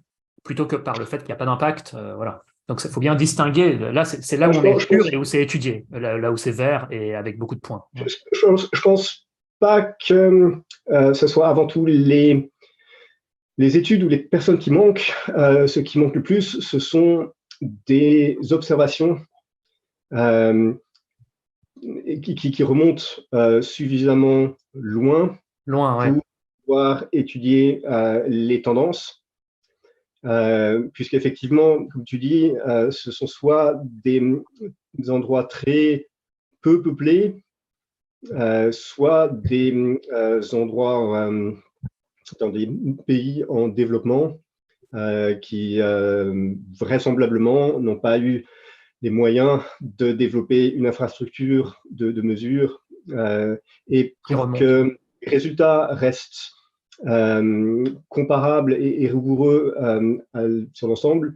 plutôt que par le fait qu'il n'y a pas d'impact. Voilà. Donc il faut bien distinguer. Là, c'est là où on est sûr et où c'est étudié, là où c'est vert et avec beaucoup de points. Je pense pas que ce soit avant tout les études ou les personnes qui manquent. Ce qui manque le plus, ce sont des observations qui remontent suffisamment loin pour pouvoir étudier les tendances. Puisqu'effectivement, comme tu dis, ce sont soit des endroits très peu peuplés, soit des endroits dans des pays en développement qui vraisemblablement n'ont pas eu les moyens de développer une infrastructure de mesure et pour que les résultats restent comparables et rigoureux sur l'ensemble.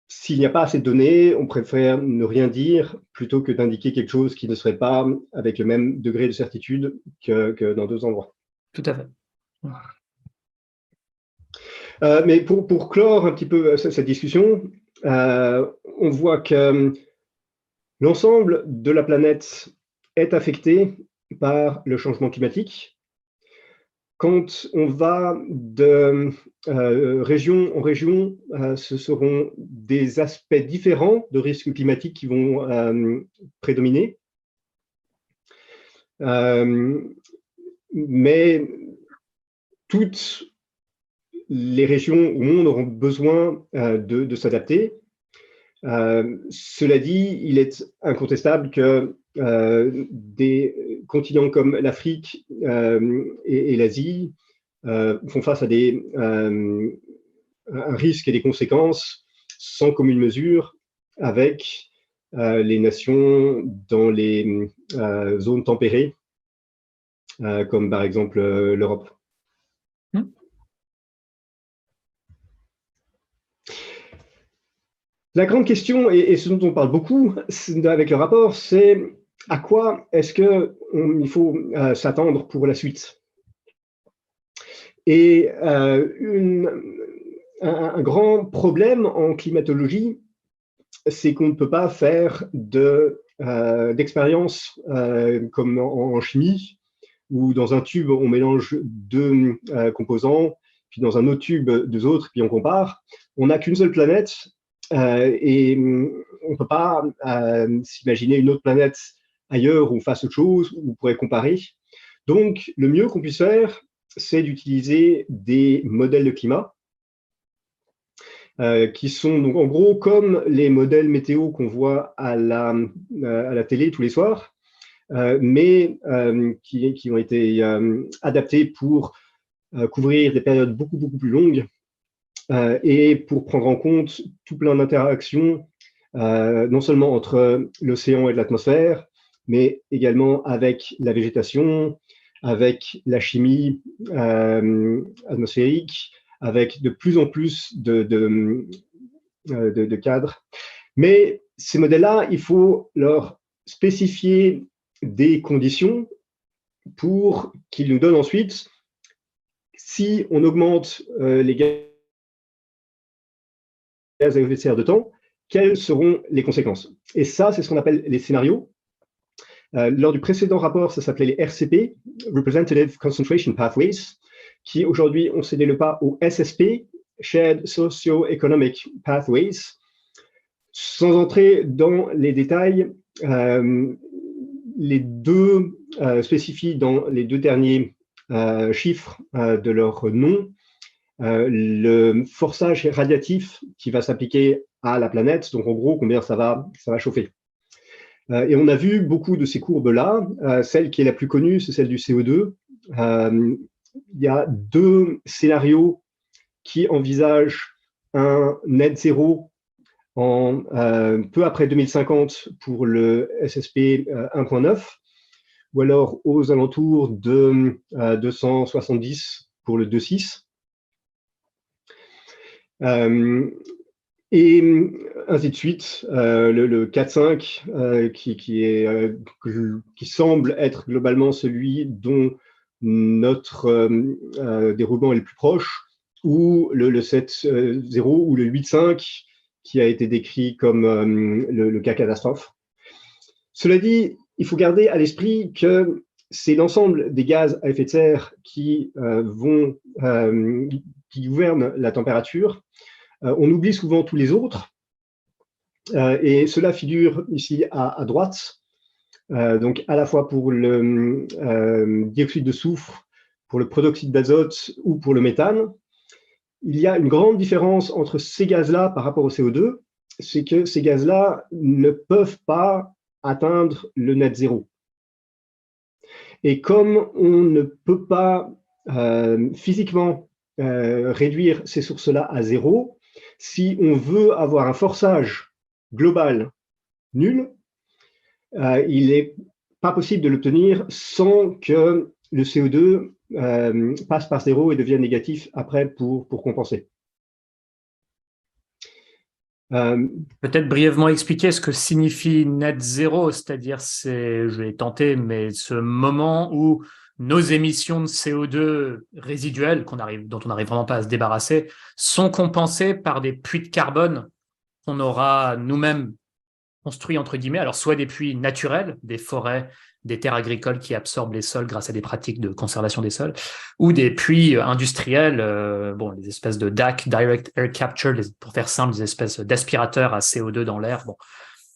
S'il n'y a pas assez de données, on préfère ne rien dire plutôt que d'indiquer quelque chose qui ne serait pas avec le même degré de certitude que dans deux endroits. Tout à fait. Mais pour clore un petit peu cette discussion, on voit que l'ensemble de la planète est affecté par le changement climatique. Quand on va de région en région, ce seront des aspects différents de risques climatiques qui vont prédominer. Mais toutes les régions au monde auront besoin de s'adapter. Cela dit, il est incontestable que des continents comme l'Afrique et l'Asie font face à un risque et des conséquences sans commune mesure avec les nations dans les zones tempérées, comme par exemple l'Europe. La grande question, et ce dont on parle beaucoup avec le rapport, c'est à quoi est-ce qu'il faut s'attendre pour la suite. Et un grand problème en climatologie, c'est qu'on ne peut pas faire d'expérience comme en chimie, où dans un tube, on mélange deux composants, puis dans un autre tube, deux autres, puis on compare. On n'a qu'une seule planète. Et on ne peut pas s'imaginer une autre planète ailleurs où on fasse autre chose, où on pourrait comparer. Donc, le mieux qu'on puisse faire, c'est d'utiliser des modèles de climat qui sont donc en gros comme les modèles météo qu'on voit à la télé tous les soirs, mais qui ont été adaptés pour couvrir des périodes beaucoup plus longues et pour prendre en compte tout plein d'interactions, non seulement entre l'océan et l'atmosphère, mais également avec la végétation, avec la chimie atmosphérique, avec de plus en plus de cadres. Mais ces modèles-là, il faut leur spécifier des conditions pour qu'ils nous donnent ensuite, si on augmente les gaz à effet de serre de temps, quelles seront les conséquences. Et ça, c'est ce qu'on appelle les scénarios. Lors du précédent rapport, ça s'appelait les RCP, Representative Concentration Pathways, qui aujourd'hui ont cédé le pas au SSP, Shared Socio-Economic Pathways. Sans entrer dans les détails, les deux spécifient dans les deux derniers chiffres de leur nom le forçage radiatif qui va s'appliquer à la planète, donc en gros combien ça va chauffer. Et on a vu beaucoup de ces courbes-là. Celle qui est la plus connue, c'est celle du CO2. Il y a deux scénarios qui envisagent un net zéro en peu après 2050 pour le SSP 1.9, ou alors aux alentours de 270 pour le 2.6. Et ainsi de suite, le 4.5 qui semble être globalement celui dont notre déroulement est le plus proche, ou le 7.0 ou le 8.5 qui a été décrit comme le cas catastrophe. Cela dit, il faut garder à l'esprit que c'est l'ensemble des gaz à effet de serre qui gouvernent la température. On oublie souvent tous les autres, et cela figure ici à droite, donc à la fois pour le dioxyde de soufre, pour le protoxyde d'azote ou pour le méthane. Il y a une grande différence entre ces gaz-là par rapport au CO2, c'est que ces gaz-là ne peuvent pas atteindre le net zéro. Et comme on ne peut pas physiquement réduire ces sources-là à zéro, si on veut avoir un forçage global nul, il n'est pas possible de l'obtenir sans que le CO2 passe par zéro et devienne négatif après pour compenser. Peut-être brièvement expliquer ce que signifie net zéro, c'est-à-dire, je vais tenter, mais ce moment où nos émissions de CO2 résiduelles, dont on n'arrive vraiment pas à se débarrasser, sont compensées par des puits de carbone qu'on aura nous-mêmes construits, entre guillemets, alors soit des puits naturels, des forêts, des terres agricoles qui absorbent les sols grâce à des pratiques de conservation des sols, ou des puits industriels, les espèces de DAC, Direct Air Capture, pour faire simple, des espèces d'aspirateurs à CO2 dans l'air. Bon.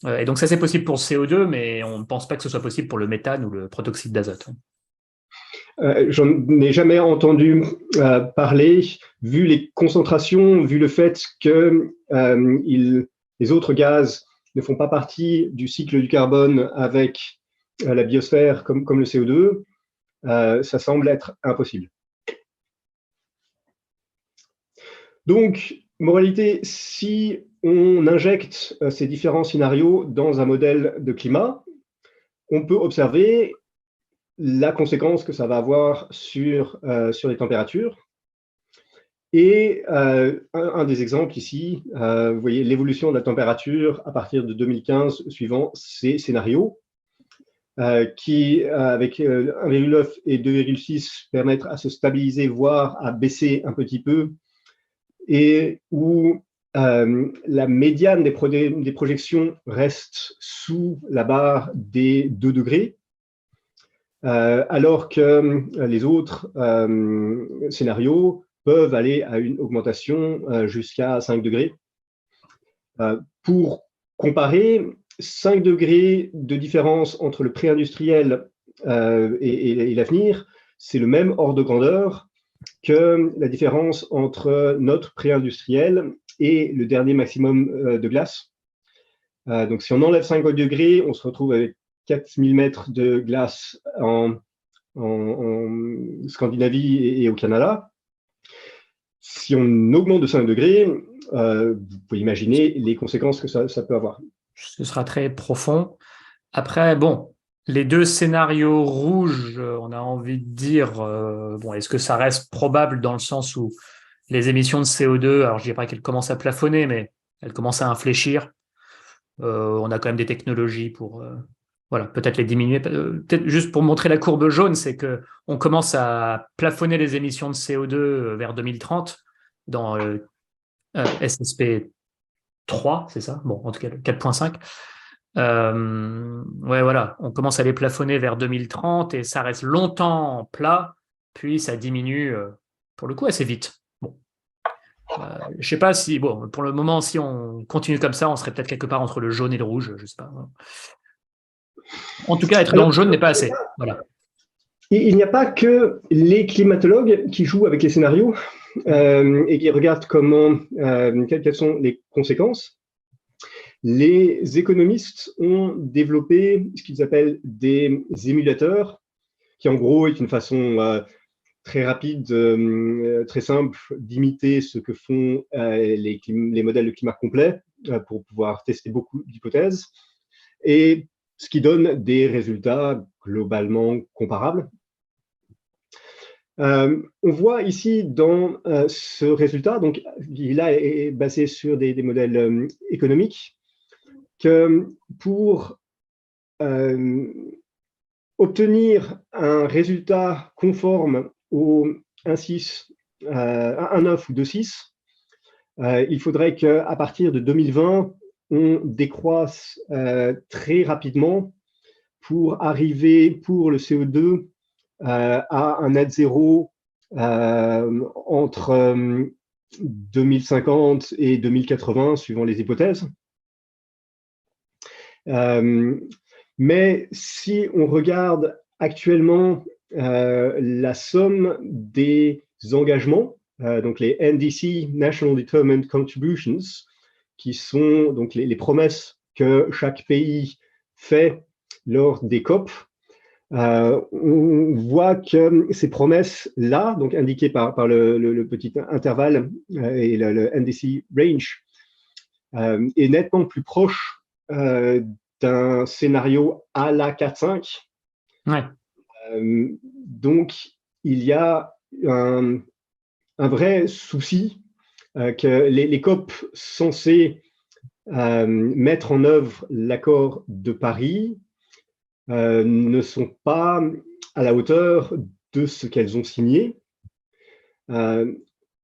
Et donc ça, c'est possible pour le CO2, mais on ne pense pas que ce soit possible pour le méthane ou le protoxyde d'azote. J'en ai jamais entendu parler, vu les concentrations, vu le fait que les autres gaz ne font pas partie du cycle du carbone avec la biosphère comme le CO2, ça semble être impossible. Donc, moralité, si on injecte ces différents scénarios dans un modèle de climat, on peut observer la conséquence que ça va avoir sur les températures. Et un des exemples ici, vous voyez l'évolution de la température à partir de 2015 suivant ces scénarios qui, avec 1,9 et 2,6, permettent à se stabiliser, voire à baisser un petit peu, et où la médiane des projections reste sous la barre des 2 degrés, alors que les autres scénarios peuvent aller à une augmentation jusqu'à 5 degrés. Pour comparer, 5 degrés de différence entre le pré-industriel et l'avenir, c'est le même ordre de grandeur que la différence entre notre pré-industriel et le dernier maximum de glace. Donc, si on enlève 50 degrés, on se retrouve avec 4000 mètres de glace en Scandinavie et au Canada. Si on augmente de 5 degrés, vous pouvez imaginer les conséquences que ça peut avoir. Ce sera très profond. Après, bon, les deux scénarios rouges, on a envie de dire, bon, est-ce que ça reste probable dans le sens où les émissions de CO2, alors je dirais pas qu'elles commencent à plafonner, mais elles commencent à infléchir. On a quand même des technologies pour voilà, peut-être les diminuer. Peut-être juste pour montrer la courbe jaune, c'est que on commence à plafonner les émissions de CO2 vers 2030 dans SSP 3, c'est ça? Bon, en tout cas, 4.5. Ouais, voilà, on commence à les plafonner vers 2030 et ça reste longtemps plat, puis ça diminue pour le coup assez vite. Bon, je sais pas si, bon, pour le moment, si on continue comme ça, on serait peut-être quelque part entre le jaune et le rouge, je sais pas. En tout cas, être dans le jaune n'est pas assez. Voilà. Il n'y a pas que les climatologues qui jouent avec les scénarios et qui regardent quelles sont les conséquences. Les économistes ont développé ce qu'ils appellent des émulateurs, qui en gros est une façon très rapide, très simple d'imiter ce que font les modèles de climat complet pour pouvoir tester beaucoup d'hypothèses, et ce qui donne des résultats globalement comparables. On voit ici dans ce résultat, donc il est basé sur des modèles économiques, que pour obtenir un résultat conforme au 1,6, 1,9 ou 2,6, il faudrait qu'à partir de 2020, on décroisse très rapidement pour arriver pour le CO2 à un net zéro entre 2050 et 2080, suivant les hypothèses. Mais si on regarde actuellement la somme des engagements, donc les NDC, National Determined Contributions, qui sont donc les promesses que chaque pays fait lors des COP, on voit que ces promesses-là, donc indiquées par le petit intervalle et le NDC range, est nettement plus proche d'un scénario à la 4-5. Ouais. Donc, il y a un vrai souci que les COP censés mettre en œuvre l'accord de Paris ne sont pas à la hauteur de ce qu'elles ont signé,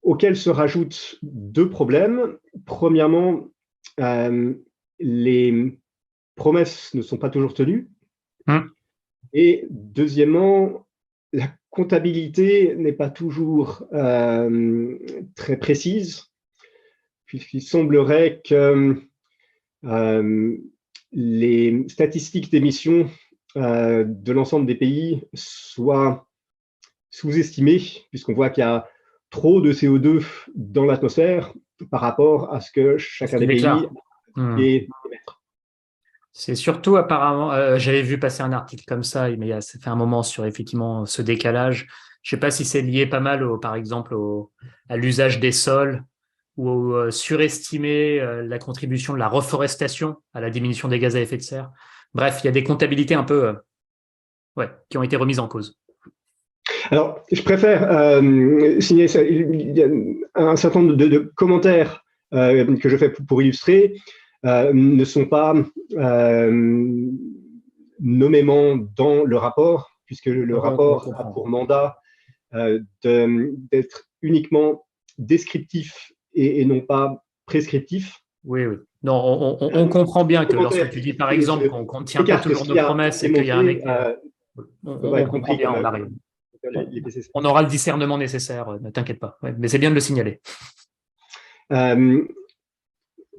auxquels se rajoutent deux problèmes. Premièrement, les promesses ne sont pas toujours tenues. Et deuxièmement, la comptabilité n'est pas toujours très précise, puisqu'il semblerait que les statistiques d'émissions de l'ensemble des pays soient sous-estimées, puisqu'on voit qu'il y a trop de CO2 dans l'atmosphère par rapport à ce que chacun des pays est émettre. C'est surtout apparemment, j'avais vu passer un article comme ça, mais ça fait un moment sur effectivement ce décalage. Je ne sais pas si c'est lié pas mal, par exemple, à l'usage des sols ou surestimer la contribution de la reforestation à la diminution des gaz à effet de serre. Bref, il y a des comptabilités un peu qui ont été remises en cause. Alors, je préfère signer ça. Il y a un certain nombre de commentaires que je fais pour illustrer. Ne sont pas nommément dans le rapport, puisque le rapport a pour mandat d'être uniquement descriptif et non pas prescriptif. Oui, oui. Non, on comprend bien que lorsque tu dis, par exemple, qu'on ne tient pas toujours nos promesses et qu'il y a un écart, on comprend bien, on arrive. On aura le discernement nécessaire, ne t'inquiète pas. Ouais, mais c'est bien de le signaler.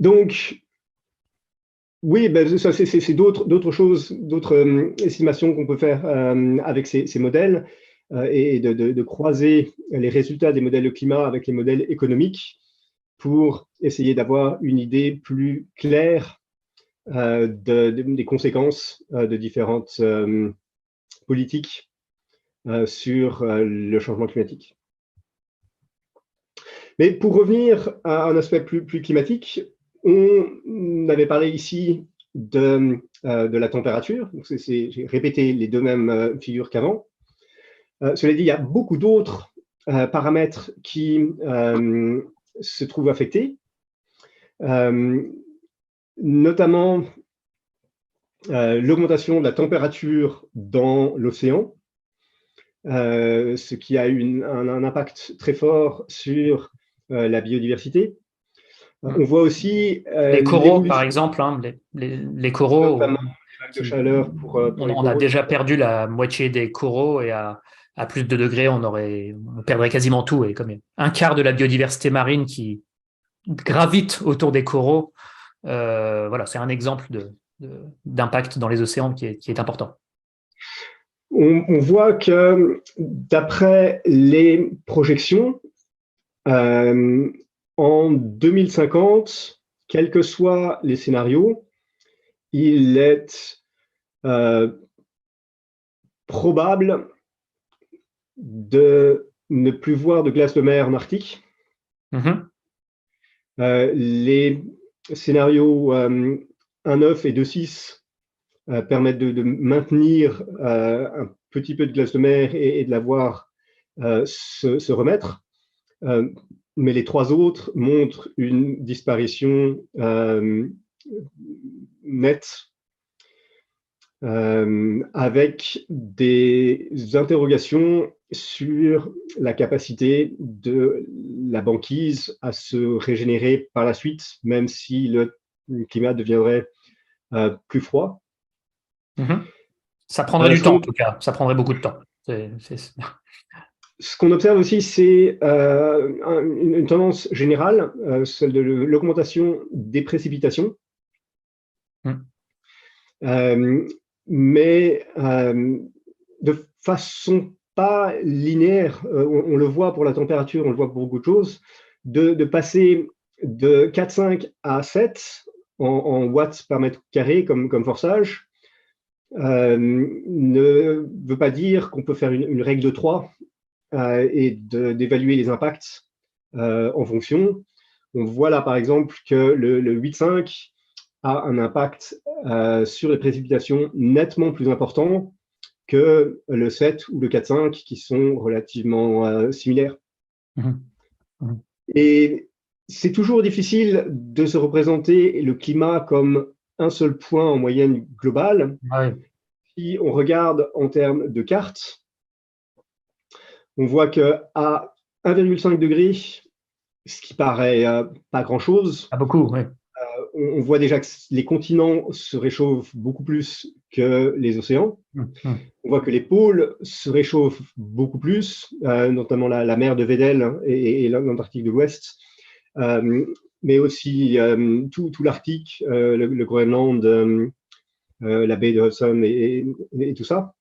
Donc, oui, ben, ça, c'est d'autres choses, d'autres estimations qu'on peut faire avec ces modèles. et de croiser les résultats des modèles de climat avec les modèles économiques pour essayer d'avoir une idée plus claire des conséquences de différentes politiques sur le changement climatique. Mais pour revenir à un aspect plus climatique, on avait parlé ici de la température. J'ai répété les deux mêmes figures qu'avant. Cela dit, il y a beaucoup d'autres paramètres qui se trouvent affectés, notamment l'augmentation de la température dans l'océan, ce qui a un impact très fort sur la biodiversité. On voit aussi les coraux, par exemple, hein, les coraux, notamment les vagues de chaleur pour on a déjà perdu la moitié des coraux et à plus de degrés, on perdrait quasiment tout. Et comme un quart de la biodiversité marine qui gravite autour des coraux, voilà, c'est un exemple d'impact dans les océans qui est important. On voit que d'après les projections, en 2050, quels que soient les scénarios, il est probable de ne plus voir de glace de mer en Arctique. Les scénarios 1,9 et 2,6 permettent de maintenir un petit peu de glace de mer et de la voir se remettre. Mais les trois autres montrent une disparition nette, avec des interrogations sur la capacité de la banquise à se régénérer par la suite, même si le climat deviendrait plus froid. Ça prendrait du temps, en tout cas. Ça prendrait beaucoup de temps. Ce qu'on observe aussi, c'est une tendance générale, celle de l'augmentation des précipitations. Mais de façon pas linéaire, on le voit pour la température, on le voit pour beaucoup de choses, de passer de 4,5 à 7 en watts par mètre carré comme forçage, ne veut pas dire qu'on peut faire une règle de 3 et d'évaluer les impacts en fonction. On voit là, par exemple, que le 8,5 a un impact sur les précipitations nettement plus important que le 7 ou le 4,5 qui sont relativement similaires. Et c'est toujours difficile de se représenter le climat comme un seul point en moyenne globale. Si on regarde en termes de carte, on voit qu'à 1,5 degré, ce qui paraît pas grand-chose, beaucoup, oui. On voit déjà que les continents se réchauffent beaucoup plus que les océans. On voit que les pôles se réchauffent beaucoup plus, notamment la mer de Weddell et l'Antarctique de l'Ouest, mais aussi tout l'Arctique, le Groenland, la baie de Hudson et tout ça.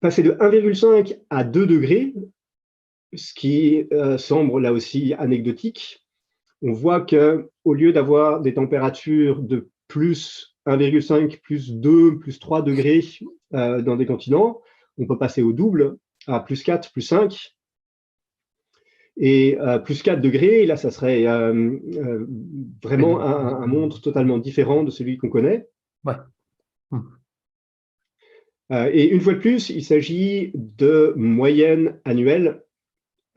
Passer de 1,5 à 2 degrés, ce qui semble là aussi anecdotique, on voit qu'au lieu d'avoir des températures de plus 1,5, plus 2, plus 3 degrés dans des continents, on peut passer au double, à plus 4, plus 5. Et plus 4 degrés, là, ça serait vraiment un monde totalement différent de celui qu'on connaît. Et une fois de plus, il s'agit de moyennes annuelles,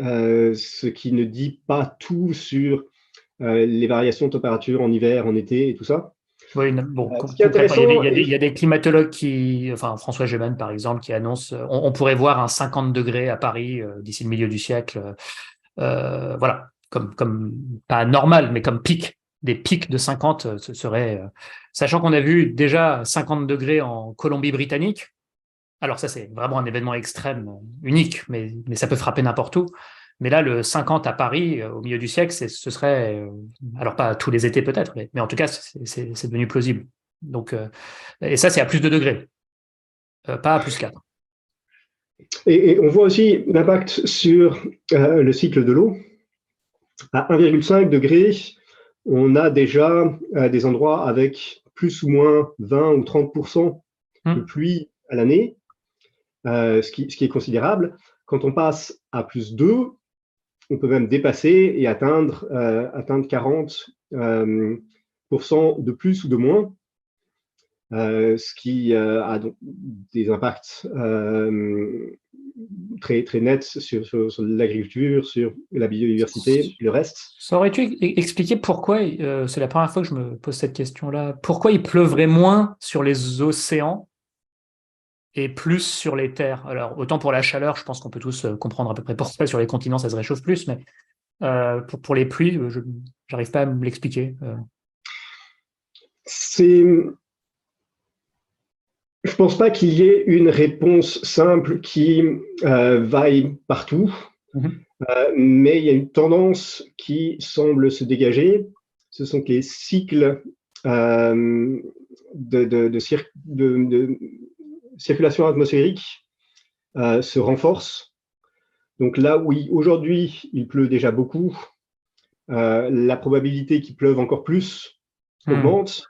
ce qui ne dit pas tout sur les variations de température en hiver, en été et tout ça. Oui, bon, il y a des climatologues enfin François Gemène par exemple, qui annonce on pourrait voir un 50 degrés à Paris d'ici le milieu du siècle. Voilà, comme pas normal, mais comme pic. Des pics de 50, ce serait. Sachant qu'on a vu déjà 50 degrés en Colombie-Britannique. Alors ça, c'est vraiment un événement extrême, unique, mais ça peut frapper n'importe où. Mais là, le 50 à Paris, au milieu du siècle, ce serait, alors pas tous les étés peut-être, mais en tout cas, c'est devenu plausible. Donc, et ça, c'est à plus de degrés, pas à plus 4. Et on voit aussi l'impact sur le cycle de l'eau. À 1,5 degré, on a déjà des endroits avec plus ou moins 20 ou 30% de pluie à l'année, ce qui est considérable. Quand on passe à plus 2, on peut même dépasser et atteindre 40% de plus ou de moins, ce qui a donc des impacts très, très nets sur l'agriculture, sur la biodiversité et le reste. Ça aurait-tu expliqué pourquoi, c'est la première fois que je me pose cette question-là, pourquoi il pleuvrait moins sur les océans et plus sur les terres? Alors, autant pour la chaleur, je pense qu'on peut tous comprendre à peu près pourquoi sur les continents ça se réchauffe plus, mais pour les pluies, je n'arrive pas à me l'expliquer. Je pense pas qu'il y ait une réponse simple qui vaille partout, mais il y a une tendance qui semble se dégager. Ce sont que les cycles de circulation atmosphérique se renforcent. Donc là où aujourd'hui il pleut déjà beaucoup, la probabilité qu'il pleuve encore plus augmente.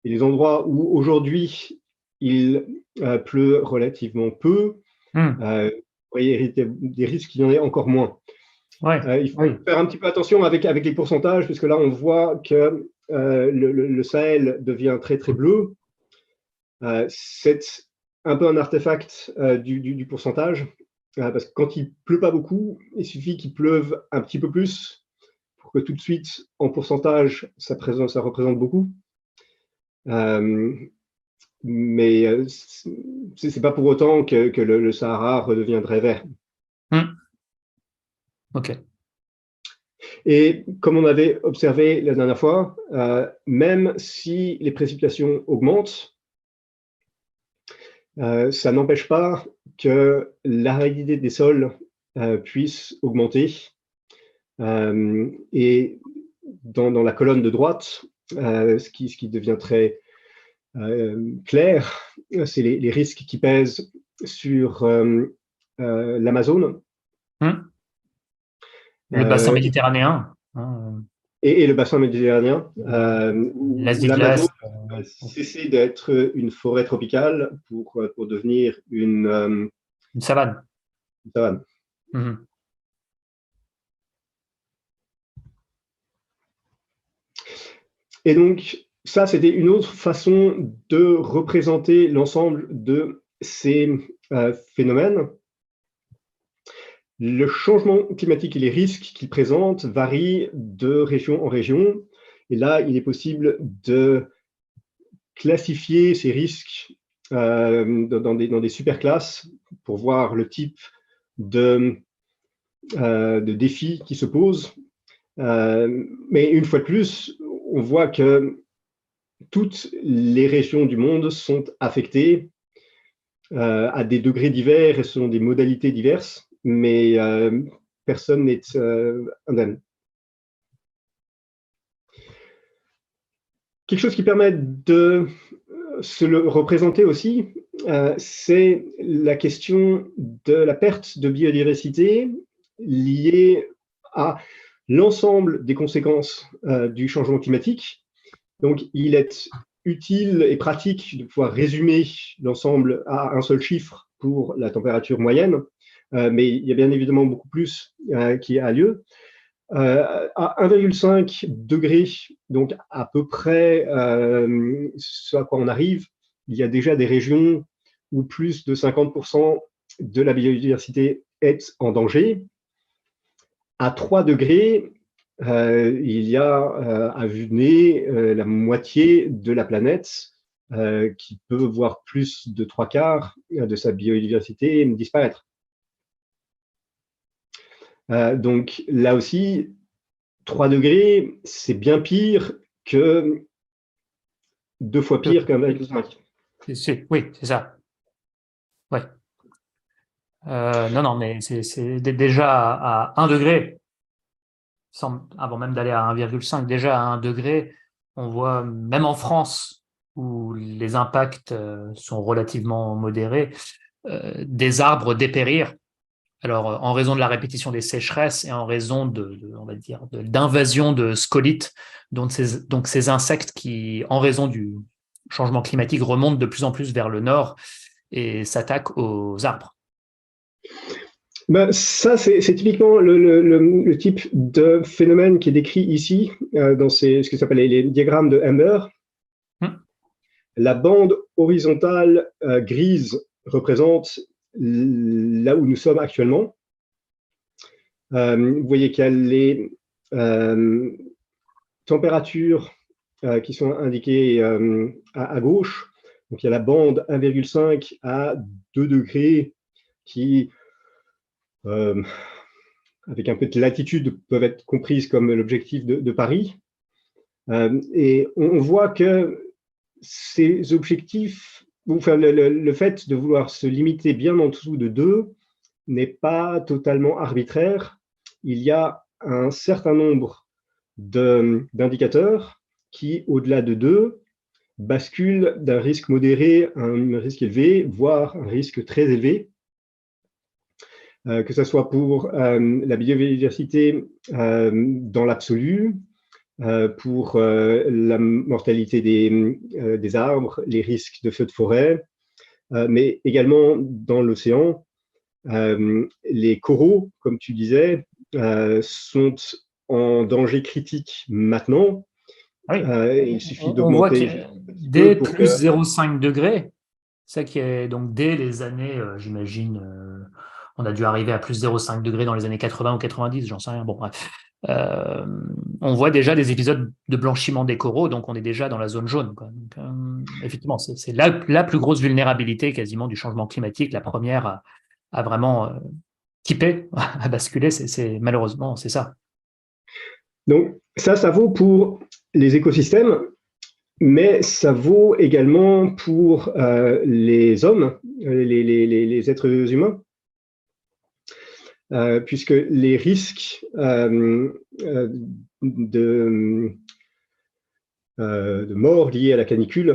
Et les endroits où aujourd'hui il pleut relativement peu, pourrait hériter des risques qu'il y en ait encore moins. Il faut faire un petit peu attention avec les pourcentages, puisque là on voit que le Sahel devient très très bleu. C'est un peu un artefact du pourcentage, parce que quand il pleut pas beaucoup, il suffit qu'il pleuve un petit peu plus pour que tout de suite, en pourcentage, ça représente beaucoup. Mais c'est pas pour autant que le Sahara redeviendrait vert. Ok. Et comme on avait observé la dernière fois, même si les précipitations augmentent, ça n'empêche pas que l'aridité des sols puisse augmenter. Et dans la colonne de droite, ce qui devient très clair, c'est les risques qui pèsent sur l'Amazone. Le bassin méditerranéen. Et le bassin méditerranéen, où l'Amazone a cessé d'être une forêt tropicale pour devenir une savane. Une savane. Et donc, ça, c'était une autre façon de représenter l'ensemble de ces phénomènes. Le changement climatique et les risques qu'il présente varient de région en région. Et là, il est possible de classifier ces risques dans des superclasses pour voir le type de défis qui se posent. Mais une fois de plus, on voit que toutes les régions du monde sont affectées à des degrés divers et selon des modalités diverses, mais personne n'est indemne. Quelque chose qui permet de se le représenter aussi, c'est la question de la perte de biodiversité liée à l'ensemble des conséquences du changement climatique. Donc, il est utile et pratique de pouvoir résumer l'ensemble à un seul chiffre pour la température moyenne, mais il y a bien évidemment beaucoup plus qui a lieu. À 1,5 degré, donc à peu près ce à quoi on arrive, il y a déjà des régions où plus de 50% de la biodiversité est en danger. À 3 degrés, il y a à vue de nez la moitié de la planète qui peut voir plus de 3/4 de sa biodiversité disparaître. Donc là aussi, 3 degrés, c'est bien pire que 2 fois pire qu'1,5. Oui, c'est ça. Ouais. Non, mais c'est déjà à 1 degré, avant même d'aller à 1,5, déjà à 1 degré, on voit, même en France, où les impacts sont relativement modérés, des arbres dépérir. Alors, en raison de la répétition des sécheresses et en raison on va dire, d'invasion de scolites, donc ces insectes qui, en raison du changement climatique, remontent de plus en plus vers le nord et s'attaquent aux arbres. Ben, ça, c'est typiquement le type de phénomène qui est décrit ici dans ce que s'appelle les diagrammes de Amber. La bande horizontale grise représente là où nous sommes actuellement. Vous voyez qu'il y a les températures qui sont indiquées à gauche. Donc, il y a la bande 1,5 à 2 degrés qui, avec un peu de latitude, peuvent être comprises comme l'objectif de Paris. Et on voit que ces objectifs, enfin, le fait de vouloir se limiter bien en dessous de 2 n'est pas totalement arbitraire. Il y a un certain nombre d'indicateurs qui, au-delà de 2, basculent d'un risque modéré à un risque élevé, voire un risque très élevé, que ce soit pour la biodiversité dans l'absolu, pour la mortalité des arbres, les risques de feux de forêt, mais également dans l'océan. Les coraux, comme tu disais, sont en danger critique maintenant. Oui. Il suffit On voit d'augmenter que dès plus 0,5 degrés, ça qui est donc dès les années, j'imagine, on a dû arriver à plus 0,5 degrés dans les années 80 ou 90, j'en sais rien. Bon, bref. On voit déjà des épisodes de blanchiment des coraux, donc on est déjà dans la zone jaune, quoi. Donc, effectivement, c'est la plus grosse vulnérabilité quasiment du changement climatique, la première à vraiment typer, à basculer, malheureusement, c'est ça. Donc ça vaut pour les écosystèmes, mais ça vaut également pour les hommes, les êtres humains. Puisque les risques de mort liés à la canicule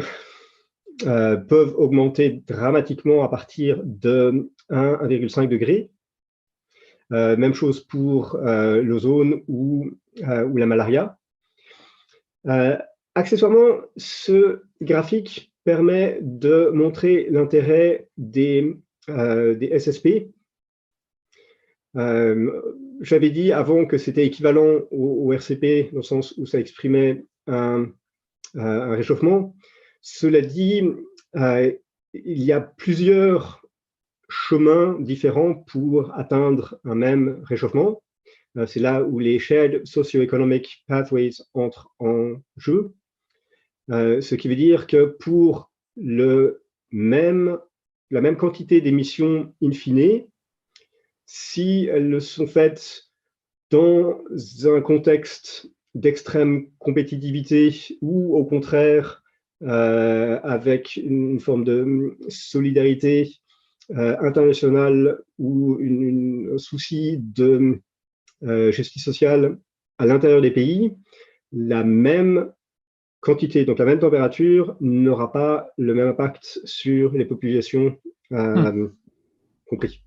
peuvent augmenter dramatiquement à partir de 1,5 degré. Même chose pour l'ozone ou la malaria. Accessoirement, ce graphique permet de montrer l'intérêt des SSP. J'avais dit avant que c'était équivalent au RCP, dans le sens où ça exprimait un réchauffement. Cela dit, il y a plusieurs chemins différents pour atteindre un même réchauffement. C'est là où les Shared Socio-Economic Pathways entrent en jeu. Ce qui veut dire que pour la même quantité d'émissions in fine, si elles sont faites dans un contexte d'extrême compétitivité ou au contraire avec une forme de solidarité internationale ou un souci de justice sociale à l'intérieur des pays, la même quantité, donc la même température, n'aura pas le même impact sur les populations comprises.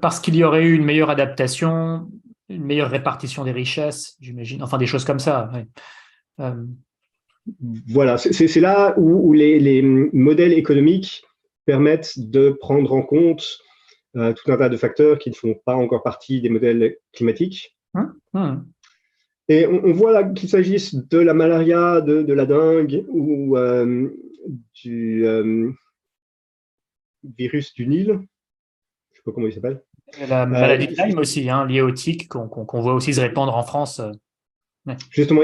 Parce qu'il y aurait eu une meilleure adaptation, une meilleure répartition des richesses, j'imagine, enfin des choses comme ça. Ouais. Voilà, c'est là où les modèles économiques permettent de prendre en compte tout un tas de facteurs qui ne font pas encore partie des modèles climatiques. Et on voit là qu'il s'agisse de la malaria, de la dengue ou du virus du Nil. Je ne sais pas comment il s'appelle. La maladie de Lyme aussi, liée au tic, qu'on voit aussi se répandre en France. Ouais. Justement,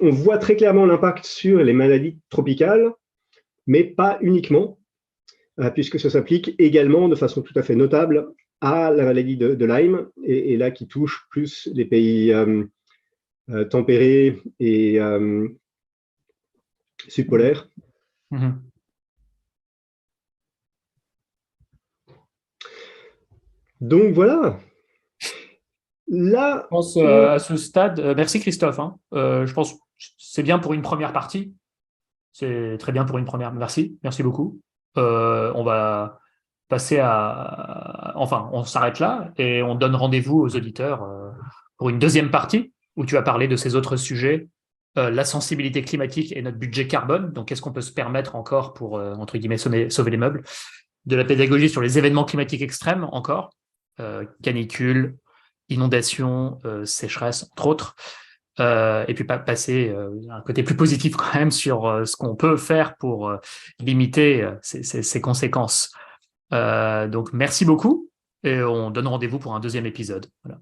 on voit très clairement l'impact sur les maladies tropicales, mais pas uniquement, puisque ça s'applique également de façon tout à fait notable à la maladie de Lyme, et là qui touche plus les pays tempérés et subpolaires. Donc voilà. Là, je pense à ce stade, merci Christophe. Je pense que c'est bien pour une première partie. C'est très bien pour une première. Merci beaucoup. On va passer enfin, on s'arrête là et on donne rendez-vous aux auditeurs pour une deuxième partie où tu vas parler de ces autres sujets, la sensibilité climatique et notre budget carbone. Donc, qu'est-ce qu'on peut se permettre encore pour, entre guillemets, sauver les meubles? De la pédagogie sur les événements climatiques extrêmes encore, canicule, inondations, sécheresse, entre autres. Et puis passer un côté plus positif quand même sur ce qu'on peut faire pour limiter ces conséquences. Donc merci beaucoup et on donne rendez-vous pour un deuxième épisode. Voilà.